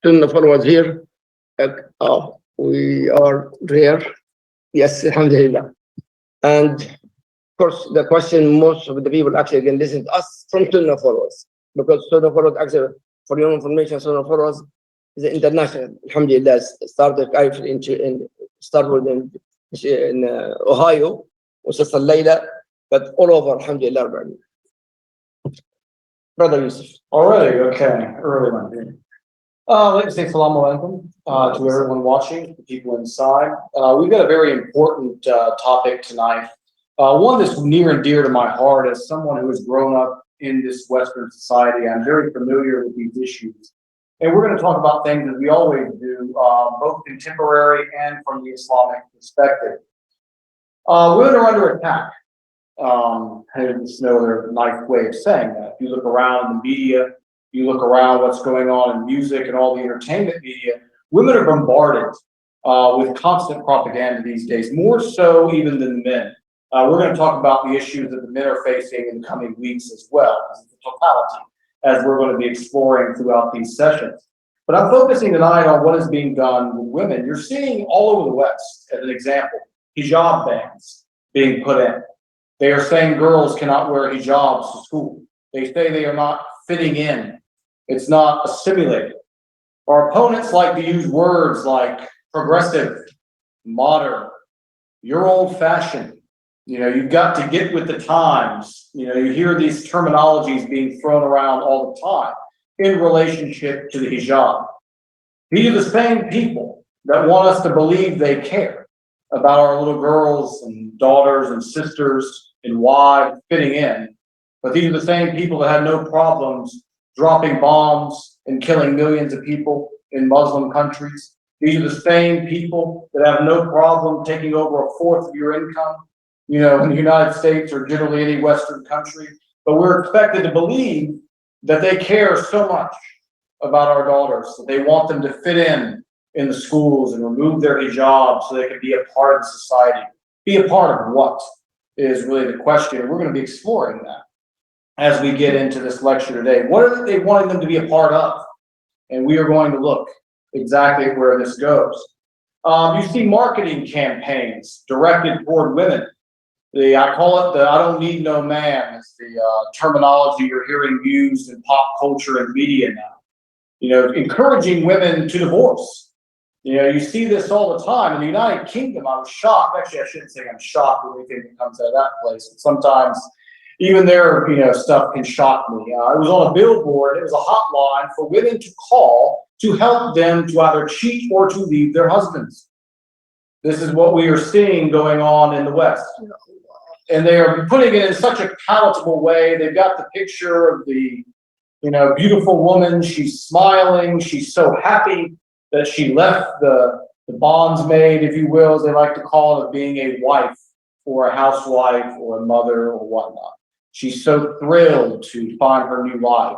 student followers here. We are rare. Yes, alhamdulillah. And of course, the question most of the people actually again listen to us from student followers, because student followers actually, for your information, student followers is international. Alhamdulillah, started actually started in Ohio, وصلت الليلة, but all over, alhamdulillah. Brother Yusuf. Already, okay, early one. Let me say salaam alaikum to everyone watching, the people inside. We've got a very important topic tonight. One that's near and dear to my heart as someone who has grown up in this Western society. I'm very familiar with these issues. And we're going to talk about things, as we always do, both contemporary and from the Islamic perspective. Women are under attack. There's no other nice way of saying that. If you look around the media, you look around what's going on in music and all the entertainment media, women are bombarded with constant propaganda these days, more so even than men. We're going to talk about the issues that the men are facing in the coming weeks as well, as the totality, as we're going to be exploring throughout these sessions. But I'm focusing tonight on what is being done with women. You're seeing all over the West, as an example, hijab bans being put in. They are saying girls cannot wear hijabs to school. They say they are not fitting in. It's not assimilated. Our opponents like to use words like progressive, modern, you're old-fashioned. You know, you've got to get with the times. You know, you hear these terminologies being thrown around all the time in relationship to the hijab. These are the same people that want us to believe they care about our little girls and daughters and sisters and wives fitting in. But these are the same people that have no problems dropping bombs and killing millions of people in Muslim countries. These are the same people that have no problem taking over a fourth of your income, you know, in the United States or generally any Western country. But we're expected to believe that they care so much about our daughters, that they want them to fit in the schools and remove their hijab so they can be a part of society. Be a part of what is really the question. And we're going to be exploring that as we get into this lecture today. What are they wanting them to be a part of? And we are going to look exactly where this goes. You see marketing campaigns directed toward women. I call it the "I don't need no man" is the terminology you're hearing used in pop culture and media now. You know, encouraging women to divorce. You know, you see this all the time. In the United Kingdom, I was shocked. Actually, I shouldn't say I'm shocked with anything that comes out of that place. But sometimes even their, you know, stuff can shock me. It was on a billboard. It was a hotline for women to call to help them to either cheat or to leave their husbands. This is what we are seeing going on in the West. And they are putting it in such a palatable way. They've got the picture of the, you know, beautiful woman. She's smiling. She's so happy that she left the bondsmaid, if you will, as they like to call it, of being a wife or a housewife or a mother or whatnot. She's so thrilled to find her new life.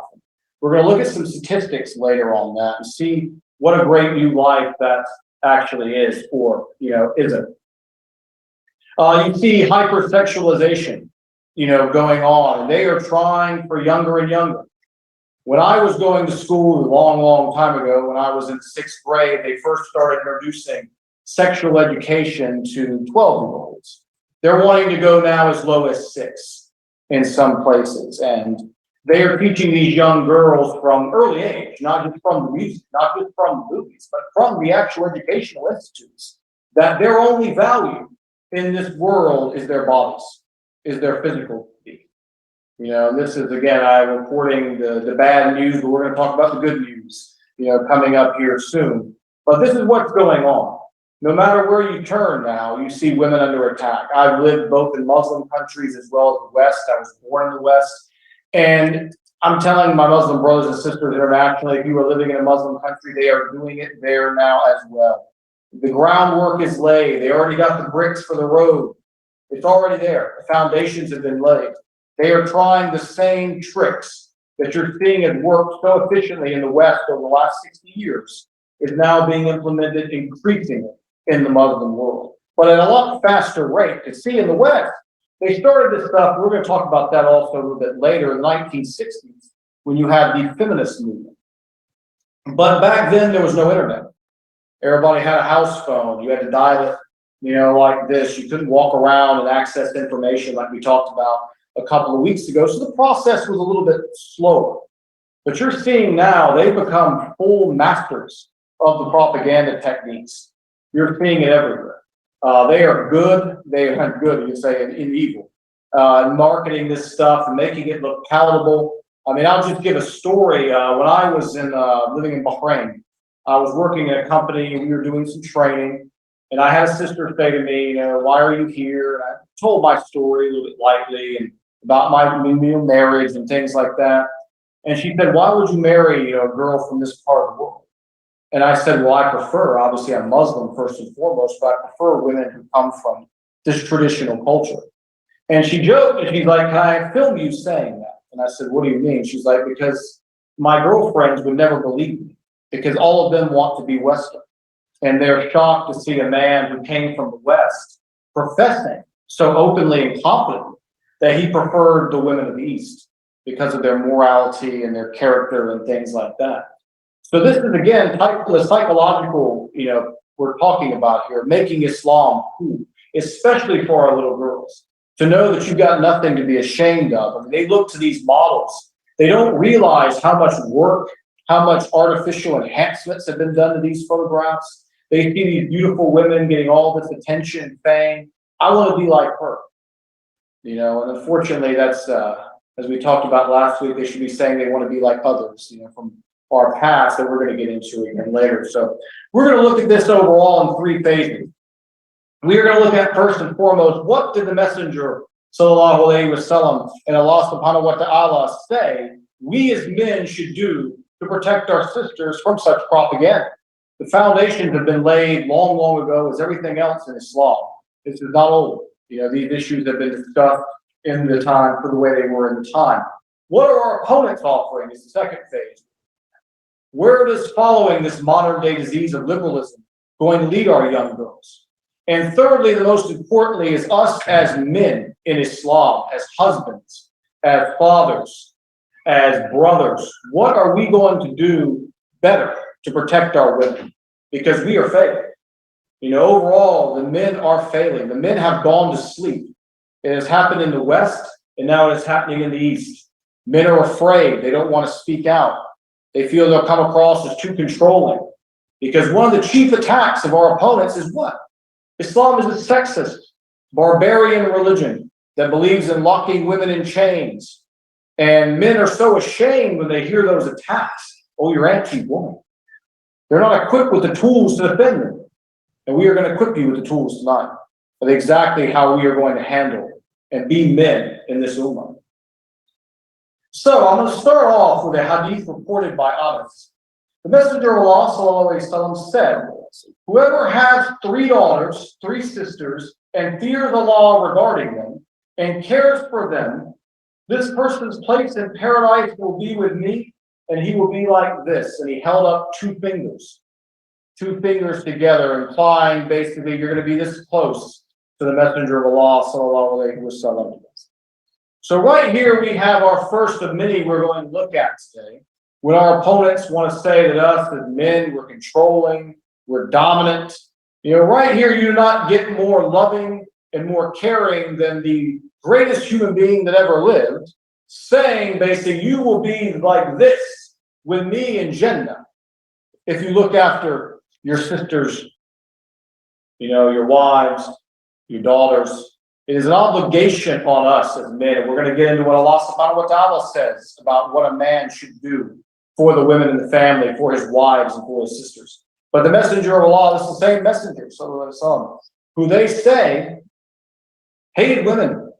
We're going to look at some statistics later on that and see what a great new life that actually is, or, you know, isn't. You see hypersexualization, you know, going on, and they are trying for younger and younger. When I was going to school a long, long time ago, when I was in 6th grade, they first started introducing sexual education to 12-year-olds. They're wanting to go now as low as 6 in some places, and they are teaching these young girls from early age, not just from the music, not just from the movies, but from the actual educational institutes, that their only value in this world is their bodies, is their physical being. You know, and this is, again, I'm reporting the bad news, but we're going to talk about the good news, you know, coming up here soon. But this is what's going on. No matter where you turn now, you see women under attack. I've lived both in Muslim countries as well as the West. I was born in the West. And I'm telling my Muslim brothers and sisters internationally, if you are living in a Muslim country, they are doing it there now as well. The groundwork is laid. They already got the bricks for the road. It's already there. The foundations have been laid. They are trying the same tricks that you're seeing have worked so efficiently in the West over the last 60 years is now being implemented increasingly in the Muslim world, but at a lot faster rate. To see in the West, they started this stuff. We're going to talk about that also a little bit later in the 1960s when you had the feminist movement. But back then there was no internet. Everybody had a house phone. You had to dial it, like this. You couldn't walk around and access information like we talked about a couple of weeks ago. So the process was a little bit slower. But you're seeing now they've become full masters of the propaganda techniques. You're seeing it everywhere. They are good. They are good, you can say, in evil. Marketing this stuff and making it look palatable. I mean, I'll just give a story. When I was living in Bahrain, I was working at a company and we were doing some training. And I had a sister say to me, why are you here? And I told my story a little bit lightly and about my marriage and things like that. And she said, why would you marry a girl from this part of the world? And I said, well, I prefer, obviously I'm Muslim first and foremost, but I prefer women who come from this traditional culture. And she joked and she's like, can I film you saying that? And I said, what do you mean? She's like, because my girlfriends would never believe me because all of them want to be Western. And they're shocked to see a man who came from the West professing so openly and confidently that he preferred the women of the East because of their morality and their character and things like that. So this is, again, the psychological, we're talking about here, making Islam cool, especially for our little girls, to know that you've got nothing to be ashamed of. I mean, they look to these models. They don't realize how much work, how much artificial enhancements have been done to these photographs. They see these beautiful women getting all this attention and fame. I want to be like her, and unfortunately that's, as we talked about last week, they should be saying they want to be like others, from our past that we're going to get into again later. So we're going to look at this overall in three phases. We are going to look at first and foremost, what did the Messenger, sallallahu alaihi wasallam, and Allah subhanahu wa ta'ala say we as men should do to protect our sisters from such propaganda? The foundations have been laid long, long ago as everything else in Islam. This is not old. These issues have been discussed in the time for the way they were in the time. What are our opponents offering is the second phase. Where does following this modern day disease of liberalism going to lead our young girls? And thirdly, the most importantly, is us as men in Islam, as husbands, as fathers, as brothers. What are we going to do better to protect our women? Because we are failing. Overall, the men are failing. The men have gone to sleep. It has happened in the West, and now it is happening in the East. Men are afraid. They don't want to speak out. They feel they'll come across as too controlling. Because one of the chief attacks of our opponents is what? Islam is a sexist, barbarian religion that believes in locking women in chains. And men are so ashamed when they hear those attacks. Oh, you're anti-woman. They're not equipped with the tools to defend them. And we are going to equip you with the tools tonight of exactly how we are going to handle and be men in this ummah. So I'm going to start off with a hadith reported by Anas. The Messenger of Allah sallallahu alaihi wasallam said, whoever has 3 daughters, 3 sisters, and fears the law regarding them, and cares for them, this person's place in paradise will be with me, and he will be like this. And he held up 2 fingers together, implying basically you're going to be this close to the Messenger of Allah sallallahu alaihi wasallam. So right here we have our first of many we're going to look at today. When our opponents want to say that us as men, we're controlling, we're dominant. Right here you do not get more loving and more caring than the greatest human being that ever lived, saying basically you will be like this with me in Jannah if you look after your sisters, your wives, your daughters. It is an obligation on us as men, and we're going to get into what Allah subhanahu wa ta'ala says about what a man should do for the women in the family, for his wives and for his sisters. But the Messenger of Allah is the same Messenger, sallallahu alaihi wasallam, who they say hated women.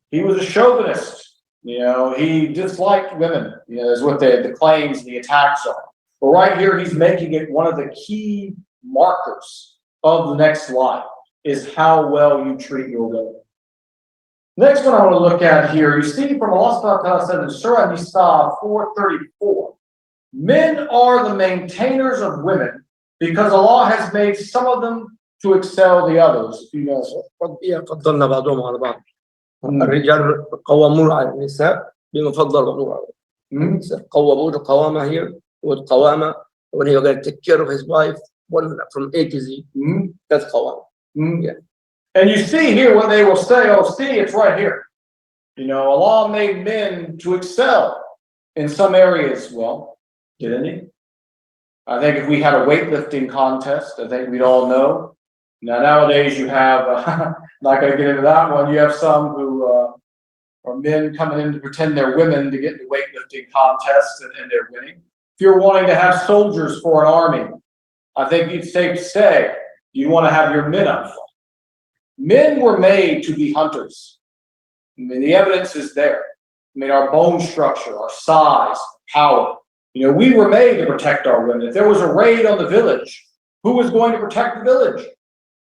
He was a chauvinist. He disliked women, is what the claims and the attacks are. But right here, he's making it one of the key markers of the next life is how well you treat your women. Next one I want to look at here, you see from Allah subhanahu wa ta'ala says in Surah Nisa 4:34, men are the maintainers of women because Allah has made some of them to excel the others. فضلنا بعضهم على بعض. الرجال قوامون على النساء بما فضل بعضهم على بعض. قوامون القوامة هي والقوامة when he was going to take care of his wife, one from A to Z. That's qawwam. Yeah. And you see here what they will say, oh, see, it's right here. You know, Allah made men to excel in some areas. Well, didn't he? I think if we had a weightlifting contest, I think we'd all know. Now, nowadays you have, not going to get into that one, you have some who are men coming in to pretend they're women to get into weightlifting contests and they're winning. If you're wanting to have soldiers for an army, I think it's safe to say you want to have your men up front. Men were made to be hunters. I mean, the evidence is there. I mean, our bone structure, our size, power. You know, we were made to protect our women. If there was a raid on the village, who was going to protect the village?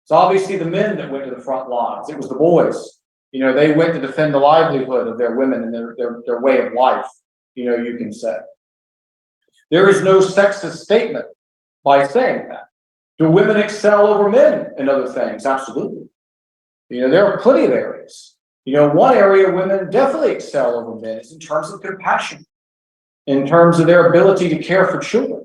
It's obviously the men that went to the front lines. It was the boys. You know, they went to defend the livelihood of their women and their way of life, you know, you can say. There is no sexist statement by saying that. Do women excel over men in other things? Absolutely. You know, there are plenty of areas. You know, one area women definitely excel over men is in terms of compassion, in terms of their ability to care for children.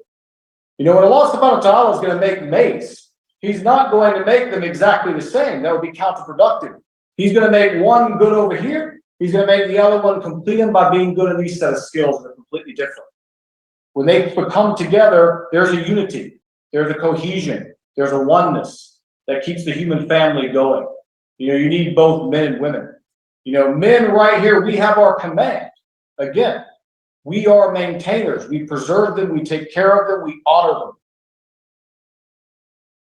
You know, when Allah subhanahu wa ta'ala is going to make mates, He's not going to make them exactly the same. That would be counterproductive. He's going to make one good over here. He's going to make the other one complete them by being good in these set of skills that are completely different. When they come together, there's a unity, there's a cohesion, there's a oneness that keeps the human family going. You know, you need both men and women. You know, men right here, we have our command. Again, we are maintainers. We preserve them, we take care of them, we honor them.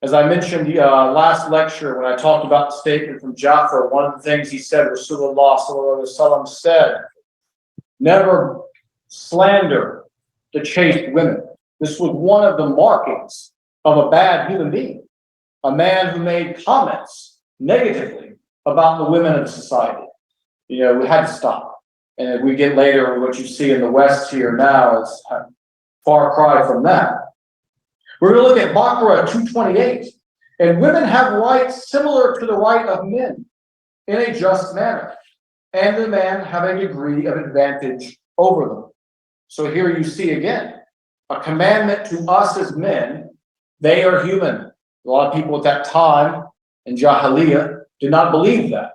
As I mentioned last lecture, when I talked about the statement from Ja'far, one of the things he said, Rasulullah sallallahu alaihi wasallam said, never slander the chaste women. This was one of the markings of a bad human being, a man who made comments negatively about the women of society. You know, we had to stop. And as we get later, what you see in the West here now is a far cry from that. We're going to look at Baqarah 228. And women have rights similar to the right of men in a just manner. And the men have a degree of advantage over them. So here you see again, a commandment to us as men. They are human. A lot of people at that time in Jahiliyyah did not believe that.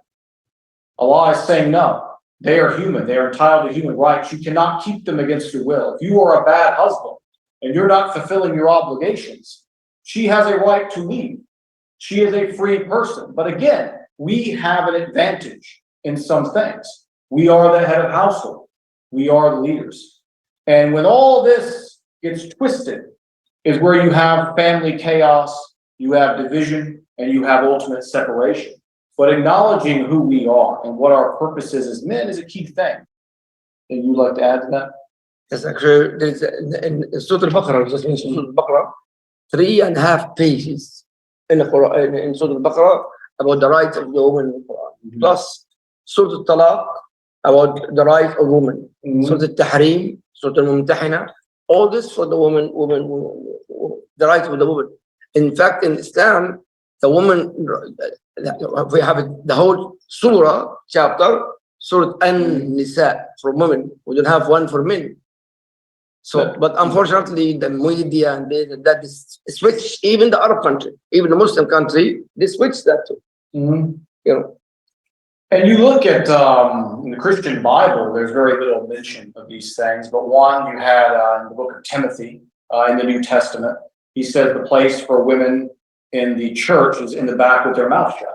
Allah is saying, no, they are human. They are entitled to human rights. You cannot keep them against your will. If you are a bad husband and you're not fulfilling your obligations, she has a right to leave. She is a free person. But again, we have an advantage in some things. We are the head of household. We are the leaders. And when all this gets twisted is where you have family chaos, you have division, and you have ultimate separation. But acknowledging who we are and what our purpose is as men is a key thing. And you'd like to add to that? Yes, actually, there's in Surah Al-Baqarah, just mentioned Surah Al-Baqarah, 3.5 pages in the Quran, in Surah Al-Baqarah about the rights of the woman in the Quran. Plus Surah Al-Talaq about the right of women. Surah Al-Tahrim, Surah Al-Mumtahina, all this for the woman, the rights of the woman. In fact, in Islam, the woman, we have the whole surah chapter, Surah An-Nisa for women. We don't have one for men. So, but unfortunately, the media and that is switched. Even the Arab country, even the Muslim country, they switched that too. You know. And you look at in the Christian Bible, there's very little mention of these things. But one you had in the book of Timothy in the New Testament, he said the place for women in the church is in the back with their mouth shut.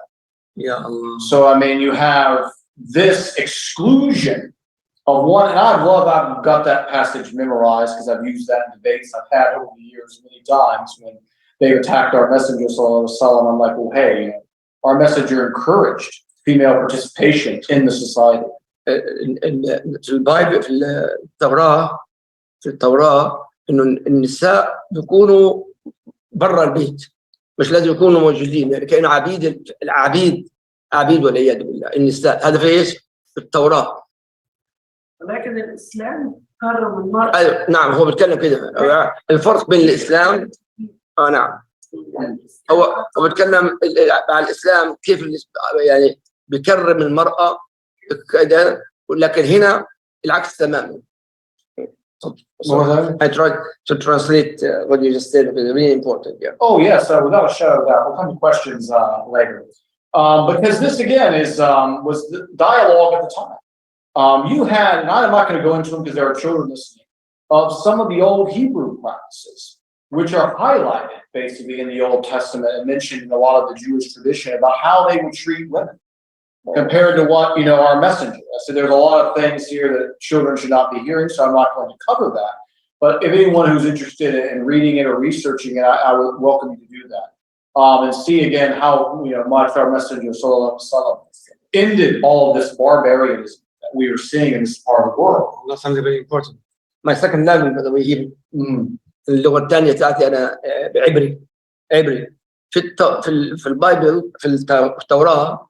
Yeah. So I mean, you have this exclusion of one, and I've got that passage memorized because I've used that in debates I've had over the years many times when they've attacked our messenger, sallallahu alaihi wasallam. I'm like, well, hey, you know, our messenger encouraged female participation in the society. في البايبل في التوراة إنه النساء بيكونوا برا البيت مش لازم يكونوا موجودين يعني كأنه عبيد والعياذ بالله النساء هذا في ايش؟ في التوراة. ولكن الإسلام كرم المرأة. أيوة نعم هو بيتكلم كده الفرق بين الإسلام نعم هو بيتكلم على الإسلام كيف يعني بيكرم المرأة كده لكن هنا العكس تماما. I tried to translate what you just said. It's really important. Yeah. Oh, yes, without a shadow of doubt. We'll come to questions later. Because this, again, was the dialogue at the time. You had, and I'm not going to go into them because there are children listening, of some of the old Hebrew practices, which are highlighted basically in the Old Testament and mentioned in a lot of the Jewish tradition about how they would treat women compared to what, our messenger. So there's a lot of things here that children should not be hearing, so I'm not going to cover that. But if anyone who's interested in reading it or researching it, I would welcome you to do that. And see again how, much our messenger Sallallahu Alaihi Wasallam ended all of this barbarianism that we are seeing in this part of the world. That's something very important. My second language, by the way, Hebrew. اللغة الثانية تاعتي أنا عبري. في البايبل في التوراة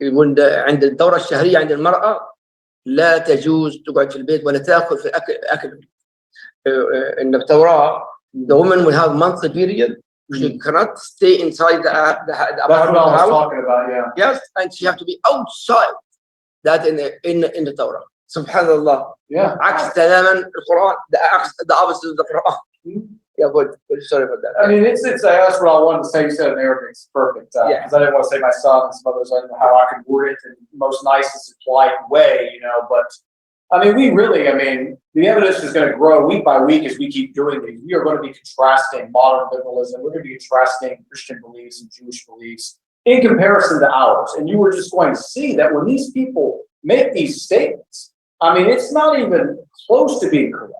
يقول عند الدورة الشهرية عند المرأة لا تجوز تقعد في البيت ولا تأكل في أكل. In the Torah, the woman will have monthly period. She cannot stay inside the That's what I was house. talking about, yeah. Yes, and she have to be outside. That in the Torah. Subhanallah. Yeah. عكس تماما القرآن. The opposite of the Quran. Yeah, good. Sorry about that. I mean, it's that's what I wanted to say. You said in Arabic, it's perfect. Because I didn't want to say my son and some others. I didn't know how I could word it in the most nicest and polite way, But I mean, the evidence is going to grow week by week as we keep doing these. We are going to be contrasting modern liberalism. We're going to be contrasting Christian beliefs and Jewish beliefs in comparison to ours. And you were just going to see that when these people make these statements, it's not even close to being correct.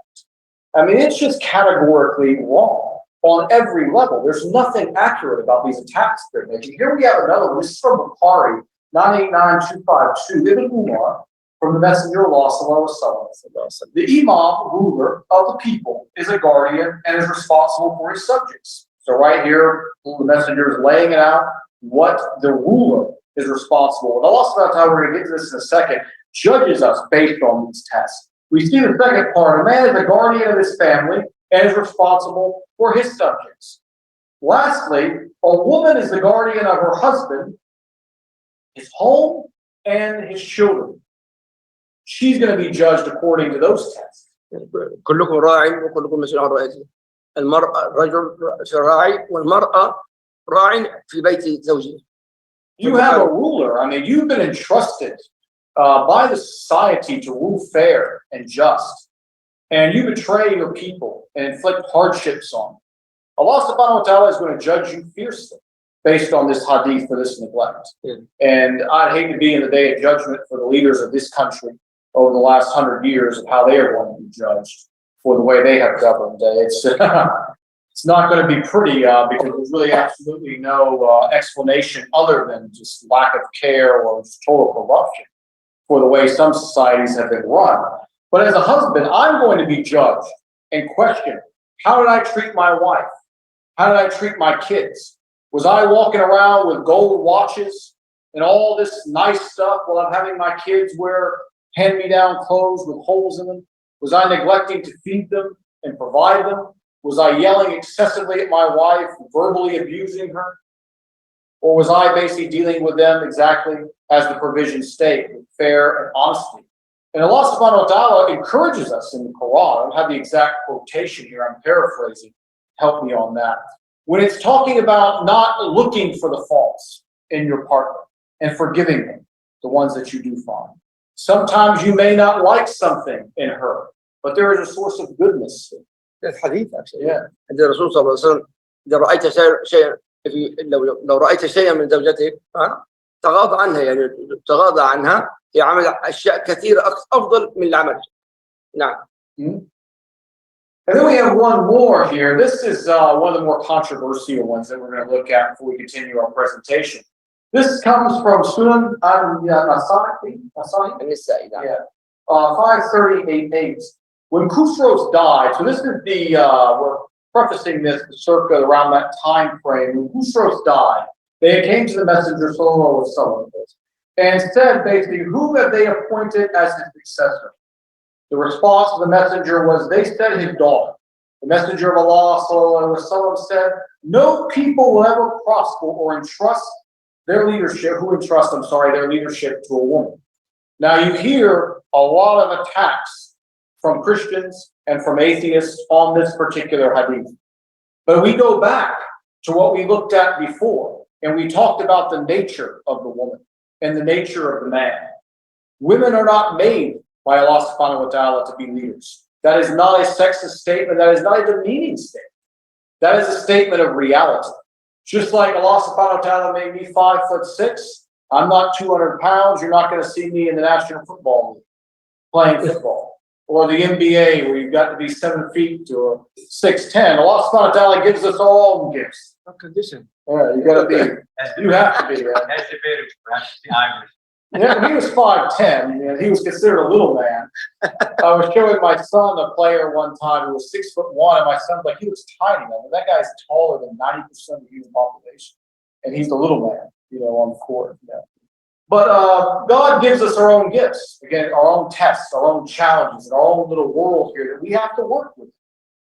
It's just categorically wrong on every level. There's nothing accurate about these attacks they're making. Here we have another one. This is from Bukhari, 989252. Ibn Umar, from the Messenger of Allah, Sallallahu Alaihi Wasallam. The Imam, ruler of the people, is a guardian and is responsible for his subjects. So right here, the Messenger is laying it out what the ruler is responsible. And Allah Subhanahu wa Ta'ala, we're going to get to this in a second, judges us based on these tests. We see the second part. A man is the guardian of his family and is responsible for his subjects. Lastly, a woman is the guardian of her husband, his home, and his children. She's going to be judged according to those tests. كلكم راع وكلكم مسؤول عن رعيته. الرجل راعي والمرأة راع في بيت زوجها. You have a ruler. You've been entrusted by the society to rule fair and just, and you betray your people and inflict hardships on them. Allah Subhanahu wa Ta'ala is going to judge you fiercely based on this hadith for this neglect. Yeah. And I'd hate to be in the day of judgment for the leaders of this country over the last 100 years of how they are going to be judged for the way they have governed. It's not going to be pretty because there's really absolutely no explanation other than just lack of care or just total corruption for the way some societies have been run. But as a husband, I'm going to be judged and questioned. How did I treat my wife? How did I treat my kids? Was I walking around with gold watches and all this nice stuff while I'm having my kids wear hand-me-down clothes with holes in them? Was I neglecting to feed them and provide them? Was I yelling excessively at my wife, verbally abusing her? Or was I basically dealing with them exactly as the provisions state, with fair and honesty? And Allah Subhanahu wa Ta'ala encourages us in the Quran. I don't have the exact quotation here, I'm paraphrasing. Help me on that. When it's talking about not looking for the faults in your partner and forgiving them, the ones that you do find. Sometimes you may not like something in her, but there is a source of goodness. That's hadith actually. Yeah. And the Rasul sallallahu alaihi wasallam, إذا رأيت شيئا لو رأيت شيئا من زوجتك تغاضى عنها يعني تغاضى عنها هي عمل أشياء كثيرة أفضل من العمل. نعم. And then we have one more here. This is one of the more controversial ones that we're going to look at before we continue our presentation. This comes from Sunnahfollowers. 538.8. When Khusros died, so this is we're prefacing this circa around that time frame. When Khusros died, they came to the Messenger Sallallahu Alaihi Wasallam and said basically, who have they appointed as his successor? The response of the messenger was, they said his daughter. The Messenger of Allah Sallallahu Alaihi Wasallam said, no people will ever prosper or entrust their leadership to a woman. Now you hear a lot of attacks from Christians and from atheists on this particular hadith. But we go back to what we looked at before, and we talked about the nature of the woman and the nature of the man. Women are not made by Allah subhanahu wa ta'ala to be leaders. That is not a sexist statement. That is not a demeaning statement. That is a statement of reality. Just like Allah subhanahu wa ta'ala made me 5'6", I'm not 200 pounds. You're not going to see me in the National Football League playing football. Or the NBA where you've got to be 7 feet to 6'10". Allah subhanahu wa ta'ala gives us all gifts. No condition. Yeah, you got to be. You have to be. Right? That's the better, perhaps the Irish. Yeah, he was 5'10", and he was considered a little man. I was showing my son a player one time who was 6'1", and my son's like, he was tiny. I mean, that guy's taller than 90% of the human population, and he's the little man, on the court. But God gives us our own gifts, again, our own tests, our own challenges, and our own little world here that we have to work with.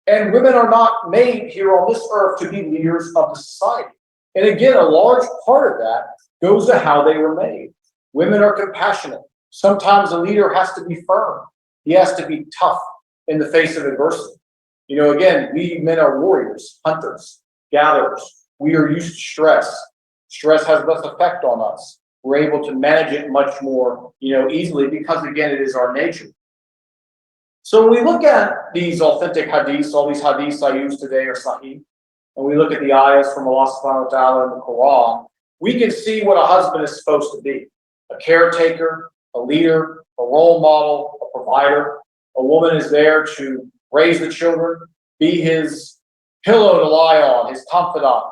And women are not made here on this earth to be leaders of the society. And again, a large part of that goes to how they were made. Women are compassionate. Sometimes a leader has to be firm. He has to be tough in the face of adversity. Again, we men are warriors, hunters, gatherers. We are used to stress. Stress has less effect on us. We're able to manage it much more, easily because, again, it is our nature. So when we look at these authentic hadiths, all these hadiths I use today are sahih, and we look at the ayahs from Allah subhanahu wa ta'ala in the Quran, we can see what a husband is supposed to be. A caretaker, a leader, a role model, a provider. A woman is there to raise the children, be his pillow to lie on, his confidant,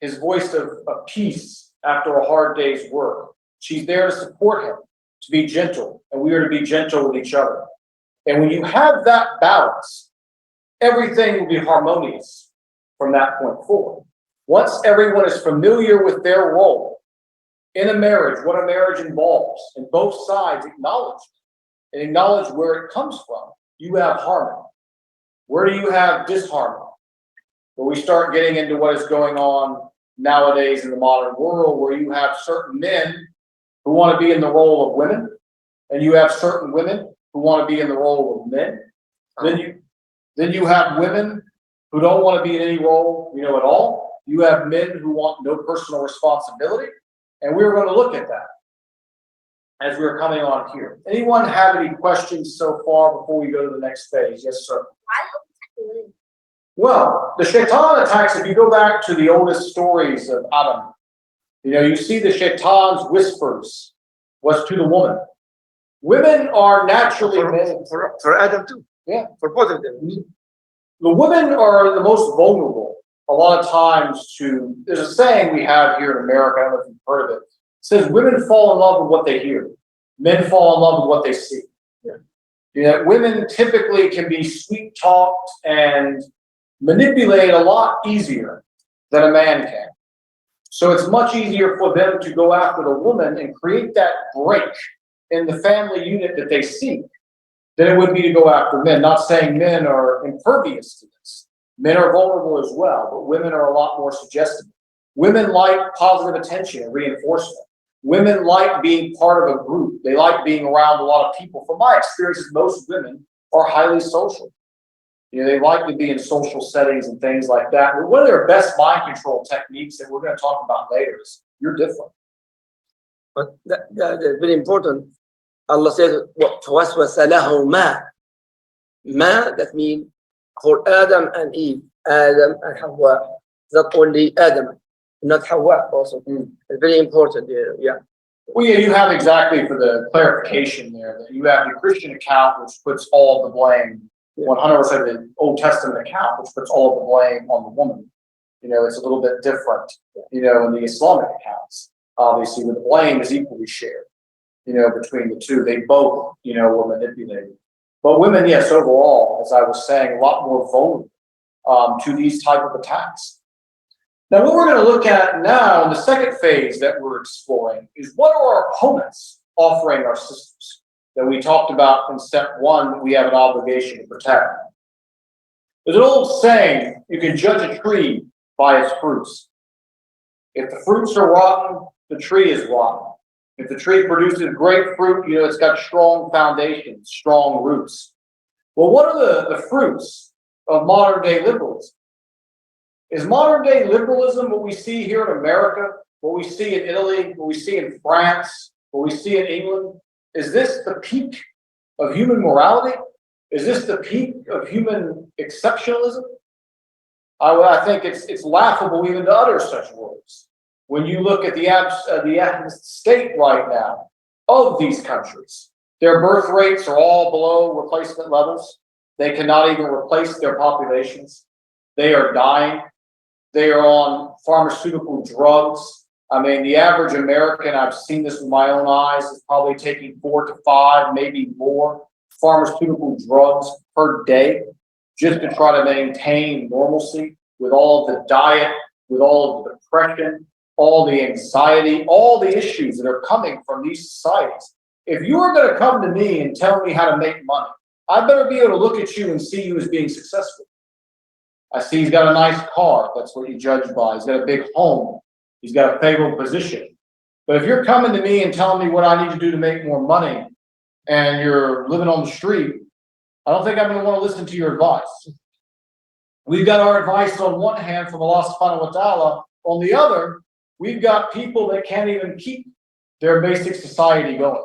his voice of peace after a hard day's work. She's there to support him, to be gentle, and we are to be gentle with each other. And when you have that balance, everything will be harmonious from that point forward. Once everyone is familiar with their role in a marriage, what a marriage involves, and both sides acknowledge it and acknowledge where it comes from, you have harmony. Where do you have disharmony? Where we start getting into what is going on nowadays in the modern world, where you have certain men who want to be in the role of women, and you have certain women who want to be in the role of men. Then you have women who don't want to be in any role, at all. You have men who want no personal responsibility. And we're going to look at that as we're coming on here. Anyone have any questions so far before we go to the next phase? Yes, sir. Well, the shaitan attacks, if you go back to the oldest stories of Adam, you see the shaitan's whispers was to the woman. Women are naturally made. For Adam too. Yeah. For both of them. The women are the most vulnerable a lot of times there's a saying we have here in America, I don't know if you've heard of it. It says women fall in love with what they hear. Men fall in love with what they see. Women typically can be sweet-talked and manipulated a lot easier than a man can. So it's much easier for them to go after the woman and create that break in the family unit that they seek than it would be to go after men. Not saying men are impervious to this. Men are vulnerable as well, but women are a lot more suggestible. Women like positive attention and reinforcement. Women like being part of a group. They like being around a lot of people. From my experiences, most women are highly social. They like to be in social settings and things like that. But one of their best mind control techniques that we're going to talk about later is you're different. But that's very important. Allah says, فَوَسْوَسَ لَهُمَا. Ma, that means for Adam and Eve, Adam and Hawa. Not only Adam, not Hawa also. It's very important. Yeah. Well, yeah, you have exactly for the clarification there that you have the Christian account, which puts all of the blame, 100% the Old Testament account, which puts all of the blame on the woman. It's a little bit different, in the Islamic accounts, obviously, where the blame is equally shared, between the two. They both, were manipulated. But women, yes, overall, as I was saying, a lot more vulnerable to these type of attacks. Now, what we're going to look at now in the second phase that we're exploring is what are our opponents offering our sisters that we talked about in step one that we have an obligation to protect. There's an old saying, you can judge a tree by its fruits. If the fruits are rotten, the tree is rotten. If the tree produces great fruit, it's got strong foundations, strong roots. Well, what are the fruits of modern day liberalism? Is modern day liberalism what we see here in America, what we see in Italy, what we see in France, what we see in England? Is this the peak of human morality? Is this the peak of human exceptionalism? I think it's laughable even to utter such words. When you look at the state right now of these countries, their birth rates are all below replacement levels. They cannot even replace their populations. They are dying. They are on pharmaceutical drugs. I mean, the average American, I've seen this with my own eyes, is probably taking 4 to 5, maybe more pharmaceutical drugs per day just to try to maintain normalcy with all of the diet, with all of the depression, all the anxiety, all the issues that are coming from these societies. If you're going to come to me and tell me how to make money, I better be able to look at you and see you as being successful. I see he's got a nice car. That's what you judge by. He's got a big home. He's got a favorable position. But if you're coming to me and telling me what I need to do to make more money and you're living on the street, I don't think I'm going to want to listen to your advice. We've got our advice on one hand from Allah subhanahu wa ta'ala. On the other, we've got people that can't even keep their basic society going.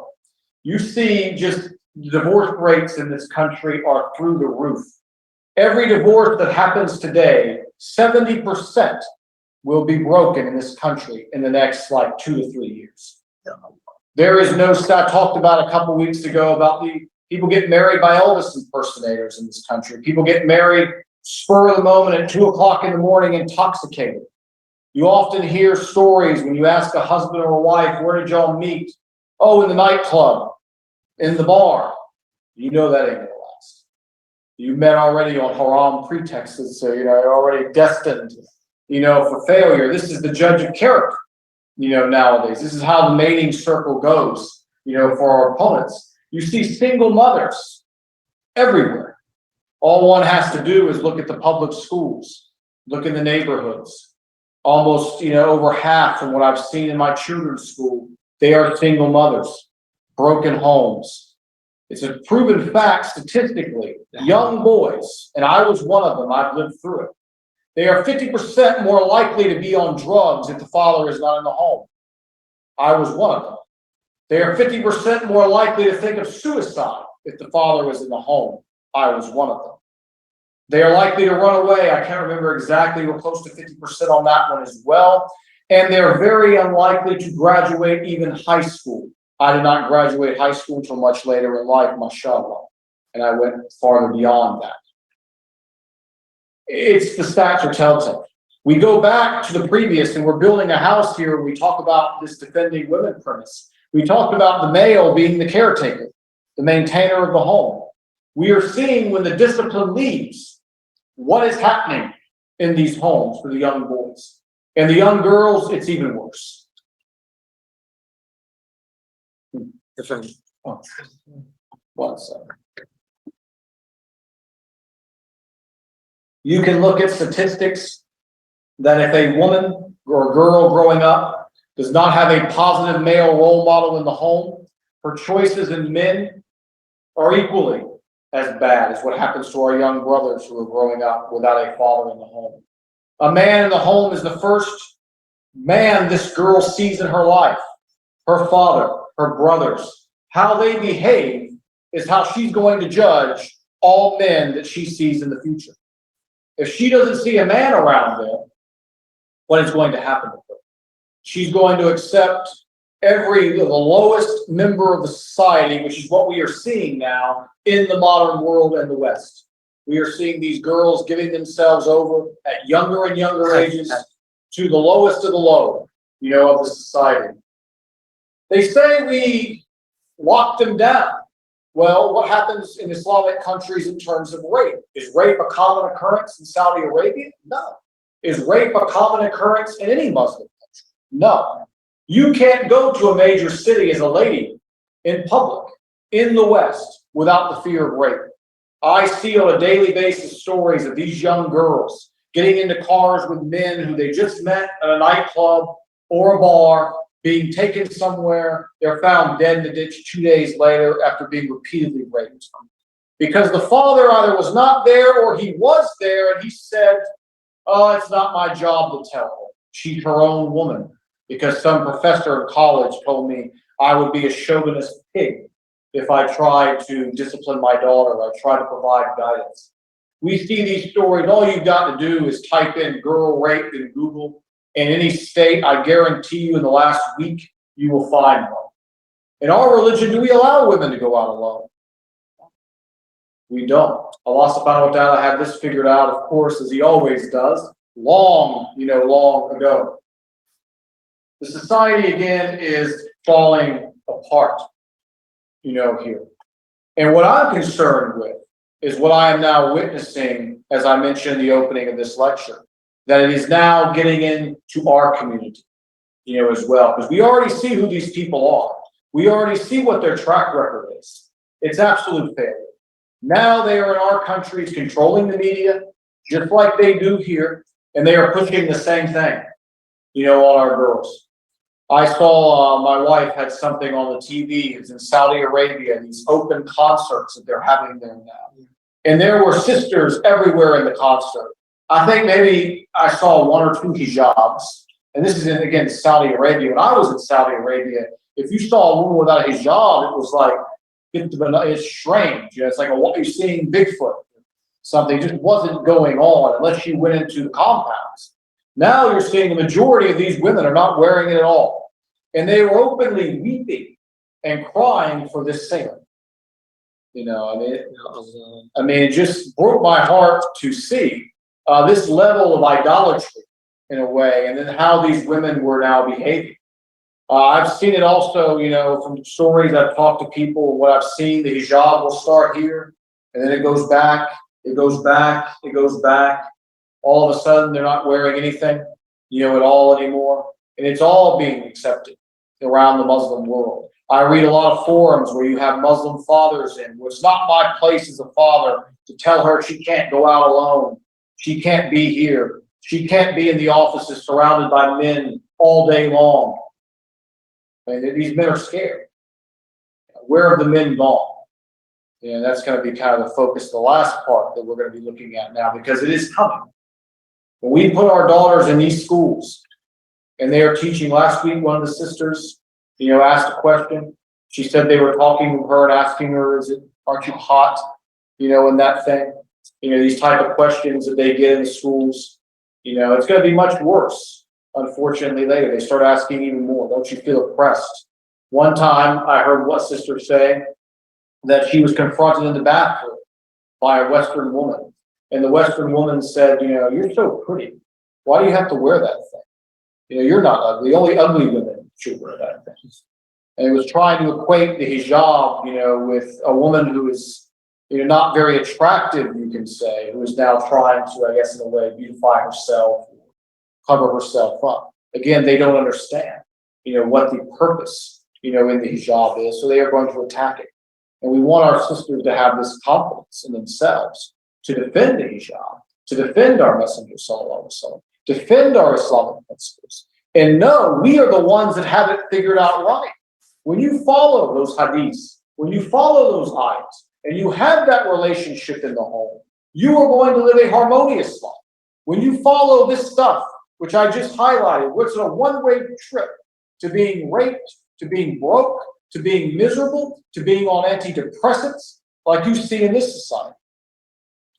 You see just divorce rates in this country are through the roof. Every divorce that happens today, 70% will be broken in this country in the next 2 to 3 years. There is no, I talked about a couple weeks ago about the people get married by Elvis impersonators in this country. People get married spur of the moment at 2 o'clock in the morning intoxicated. You often hear stories when you ask a husband or a wife, where did y'all meet? Oh, in the nightclub, in the bar. You know that ain't gonna last. You met already on haram pretexts, so you're already destined, for failure. This is the judge of character, nowadays. This is how the mating circle goes, for our opponents. You see single mothers everywhere. All one has to do is look at the public schools, look in the neighborhoods. Almost, over half from what I've seen in my children's school, they are single mothers, broken homes. It's a proven fact statistically. Young boys, and I was one of them, I've lived through it. They are 50% more likely to be on drugs if the father is not in the home. I was one of them. They are 50% more likely to think of suicide if the father was in the home. I was one of them. They are likely to run away. I can't remember exactly. We're close to 50% on that one as well. And they're very unlikely to graduate even high school. I did not graduate high school until much later in life, mashallah. And I went farther beyond that. It's the stats are telltale. We go back to the previous, and we're building a house here, and we talk about this defending women premise. We talked about the male being the caretaker, the maintainer of the home. We are seeing when the discipline leaves, what is happening in these homes for the young boys. And the young girls, it's even worse. Oh, 1 second. You can look at statistics that if a woman or a girl growing up does not have a positive male role model in the home, her choices in men are equally as bad as what happens to our young brothers who are growing up without a father in the home. A man in the home is the first man this girl sees in her life. Her father, her brothers, how they behave is how she's going to judge all men that she sees in the future. If she doesn't see a man around there, what is going to happen to her? She's going to accept the lowest member of the society, which is what we are seeing now in the modern world and the West. We are seeing these girls giving themselves over at younger and younger ages to the lowest of the low, of the society. They say we lock them down. Well, what happens in Islamic countries in terms of rape? Is rape a common occurrence in Saudi Arabia? No. Is rape a common occurrence in any Muslim country? No. You can't go to a major city as a lady in public in the West without the fear of rape. I see on a daily basis stories of these young girls getting into cars with men who they just met at a nightclub or a bar, being taken somewhere. They're found dead in the ditch 2 days later after being repeatedly raped. because the father either was not there or he was there and he said, oh, it's not my job to tell her. She's her own woman. Because some professor in college told me I would be a chauvinist pig if I tried to discipline my daughter, I tried to provide guidance. We see these stories, all you've got to do is type in girl rape in Google. In any state, I guarantee you in the last week, you will find one. In our religion, do we allow women to go out alone? We don't. Allah subhanahu wa ta'ala had this figured out, of course, as he always does, long ago. The society, again, is falling apart, here. And what I'm concerned with is what I am now witnessing, as I mentioned in the opening of this lecture, that it is now getting into our community, as well. Because we already see who these people are. We already see what their track record is. It's absolute failure. Now they are in our countries controlling the media, just like they do here, and they are pushing the same thing, on our girls. I saw my wife had something on the TV. It's in Saudi Arabia, these open concerts that they're having there now. And there were sisters everywhere in the concert. I think maybe I saw one or two hijabs. And this is in, again, Saudi Arabia. When I was in Saudi Arabia, if you saw a woman without a hijab, it was like, it's strange. It's like you're seeing Bigfoot. Something just wasn't going on unless you went into the compounds. Now you're seeing the majority of these women are not wearing it at all. And they were openly weeping and crying for this singer. It just broke my heart to see this level of idolatry in a way, and then how these women were now behaving. I've seen it also, from stories I've talked to people, what I've seen, the hijab will start here, and then it goes back, it goes back, it goes back. All of a sudden, they're not wearing anything, at all anymore. And it's all being accepted around the Muslim world. I read a lot of forums where you have Muslim fathers in, where it's not my place as a father to tell her she can't go out alone. She can't be here. She can't be in the offices surrounded by men all day long. And these men are scared. Where have the men gone? And that's going to be kind of the focus, the last part that we're going to be looking at now, because it is coming. When we put our daughters in these schools, and they are teaching, last week, one of the sisters, asked a question. She said they were talking to her and asking her, aren't you hot? In that thing. These type of questions that they get in the schools. It's going to be much worse, unfortunately, later. They start asking even more. Don't you feel oppressed? One time, I heard one sister say that she was confronted in the bathroom by a Western woman. And the Western woman said, you're so pretty. Why do you have to wear that thing? You're not ugly. Only ugly women should wear that thing. And it was trying to equate the hijab, with a woman who is, not very attractive, you can say, who is now trying to, I guess, in a way, beautify herself, cover herself up. Again, they don't understand, what the purpose, in the hijab is, so they are going to attack it. And we want our sisters to have this confidence in themselves to defend the hijab, to defend our Messenger, sallallahu alaihi wasallam, defend our Islamic principles, and know we are the ones that have it figured out right. When you follow those hadiths, when you follow those ayahs, and you have that relationship in the home, you are going to live a harmonious life. When you follow this stuff, which I just highlighted, which is a one-way trip to being raped, to being broke, to being miserable, to being on antidepressants, like you see in this society.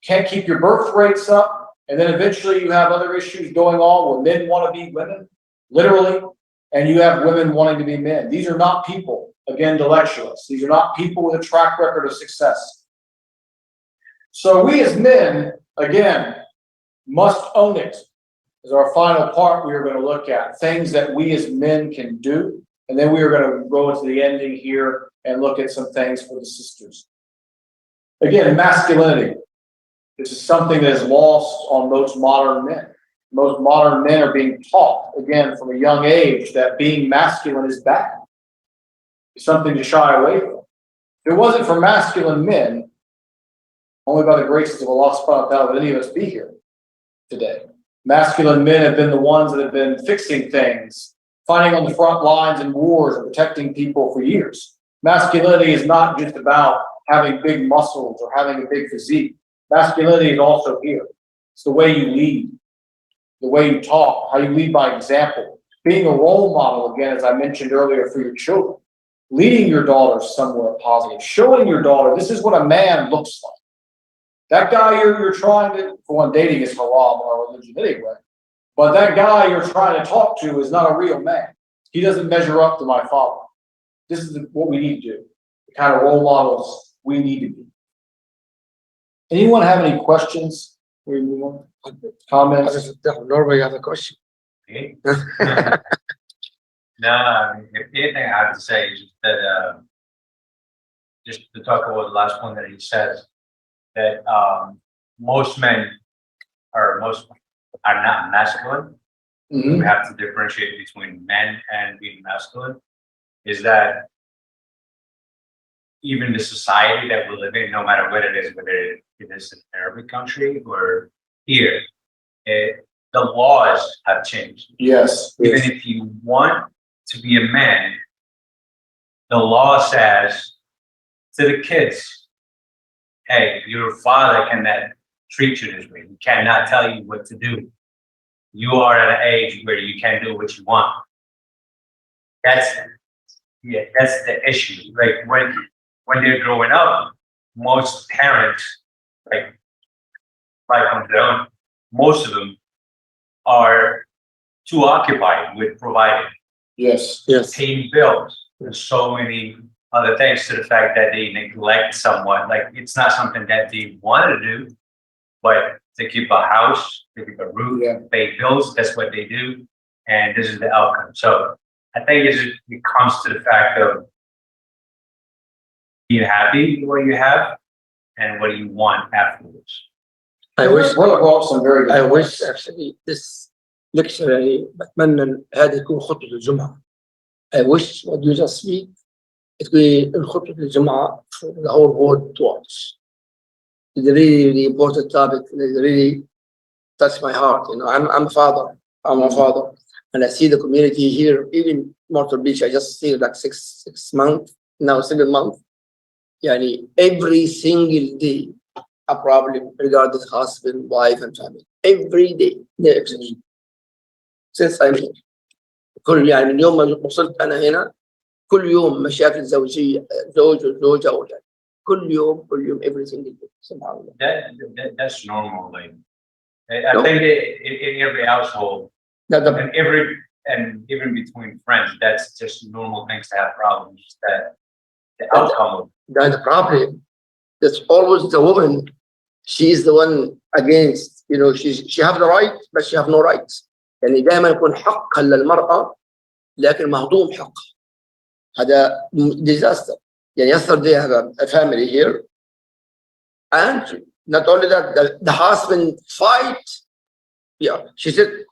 Can't keep your birth rates up, and then eventually you have other issues going on where men want to be women, literally, and you have women wanting to be men. These are not people, again, intellectualists. These are not people with a track record of success. So we as men, again, must own it. As our final part, we are going to look at things that we as men can do, and then we are going to go into the ending here and look at some things for the sisters. Again, masculinity. This is something that is lost on most modern men. Most modern men are being taught, again, from a young age, that being masculine is bad. It's something to shy away from. If it wasn't for masculine men, only by the graces of Allah subhanahu wa ta'ala would any of us be here today. Masculine men have been the ones that have been fixing things, fighting on the front lines in wars and protecting people for years. Masculinity is not just about having big muscles or having a big physique. Masculinity is also here. It's the way you lead, the way you talk, how you lead by example. Being a role model, again, as I mentioned earlier, for your children. Leading your daughter somewhere positive. Showing your daughter, this is what a man looks like. That guy you're trying to, for one, dating is haram in our religion anyway. But that guy you're trying to talk to is not a real man. He doesn't measure up to my father. This is what we need to do. The kind of role models we need to be. Anyone have any questions? We move on. Comments? Norway, you have a question. Me? No, I mean, if anything I have to say is that, just to talk about the last one that he says, that most men are not masculine. Mhm. We have to differentiate between men and being masculine. Is that even the society that we live in, no matter what it is, whether it is an Arabic country or here, the laws have changed. Yes. Even if you want to be a man, the law says to the kids, hey, your father cannot treat you this way. He cannot tell you what to do. You are at an age where you can do what you want. That's the issue. Like when they're growing up, most parents, like on their own, most of them are too occupied with providing. Yes. Paying bills. There's so many other things to the fact that they neglect someone. Like it's not something that they want to do, but to keep a house, to keep a roof, pay bills, that's what they do. And this is the outcome. So I think it comes to the fact of being happy with what you have and what you want afterwards. I wish some very good I points. wish actually this lecture يعني بتمنى هذه تكون خطبة الجمعة. I wish what you just speak it will خطبة الجمعة for the whole world to watch. It's a really important topic. It really touched my heart. You know, I'm a father. I'm a father, and I see the community here. Even Myrtle Beach, I just see like six months now, 7 months. Yani every single day a problem regarding husband, wife, and family. Every day, no exception. Since I'm here. كل يعني من يوم ما وصلت أنا هنا كل يوم مشاكل زوجية زوج وزوجة أولاد كل يوم every single day. Somehow. That's normal. Like I think in every household, and even between friends, that's just normal things to have problems. That the outcome of the problem. That's always the woman. She is the one against. You know, she have the right, but she have no rights. يعني دائما يكون حقا للمرأة لكن مهضوم حقها. هذا disaster. يعني yesterday I have a family here, and not only that, the husband fight. Yeah, she said,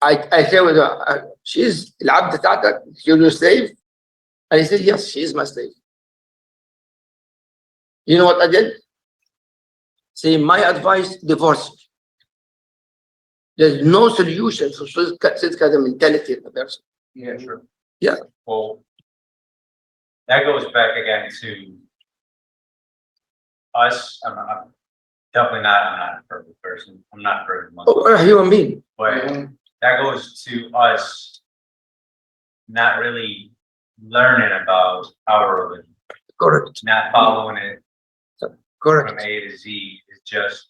I say with her, she's العبد بتاعتك, you're your slave. And he said, yes, she is my slave. You know what I did? Say, my advice, divorce her. There's no solution for this kind of mentality of the person. yeah, sure. Yeah. Well, that goes back again to us. I'm definitely not. I'm not a perfect person. I'm not a perfect Muslim. Oh, a human being. But that goes to us not really learning about our religion. Correct. Not following it Correct. from A to Z. It's just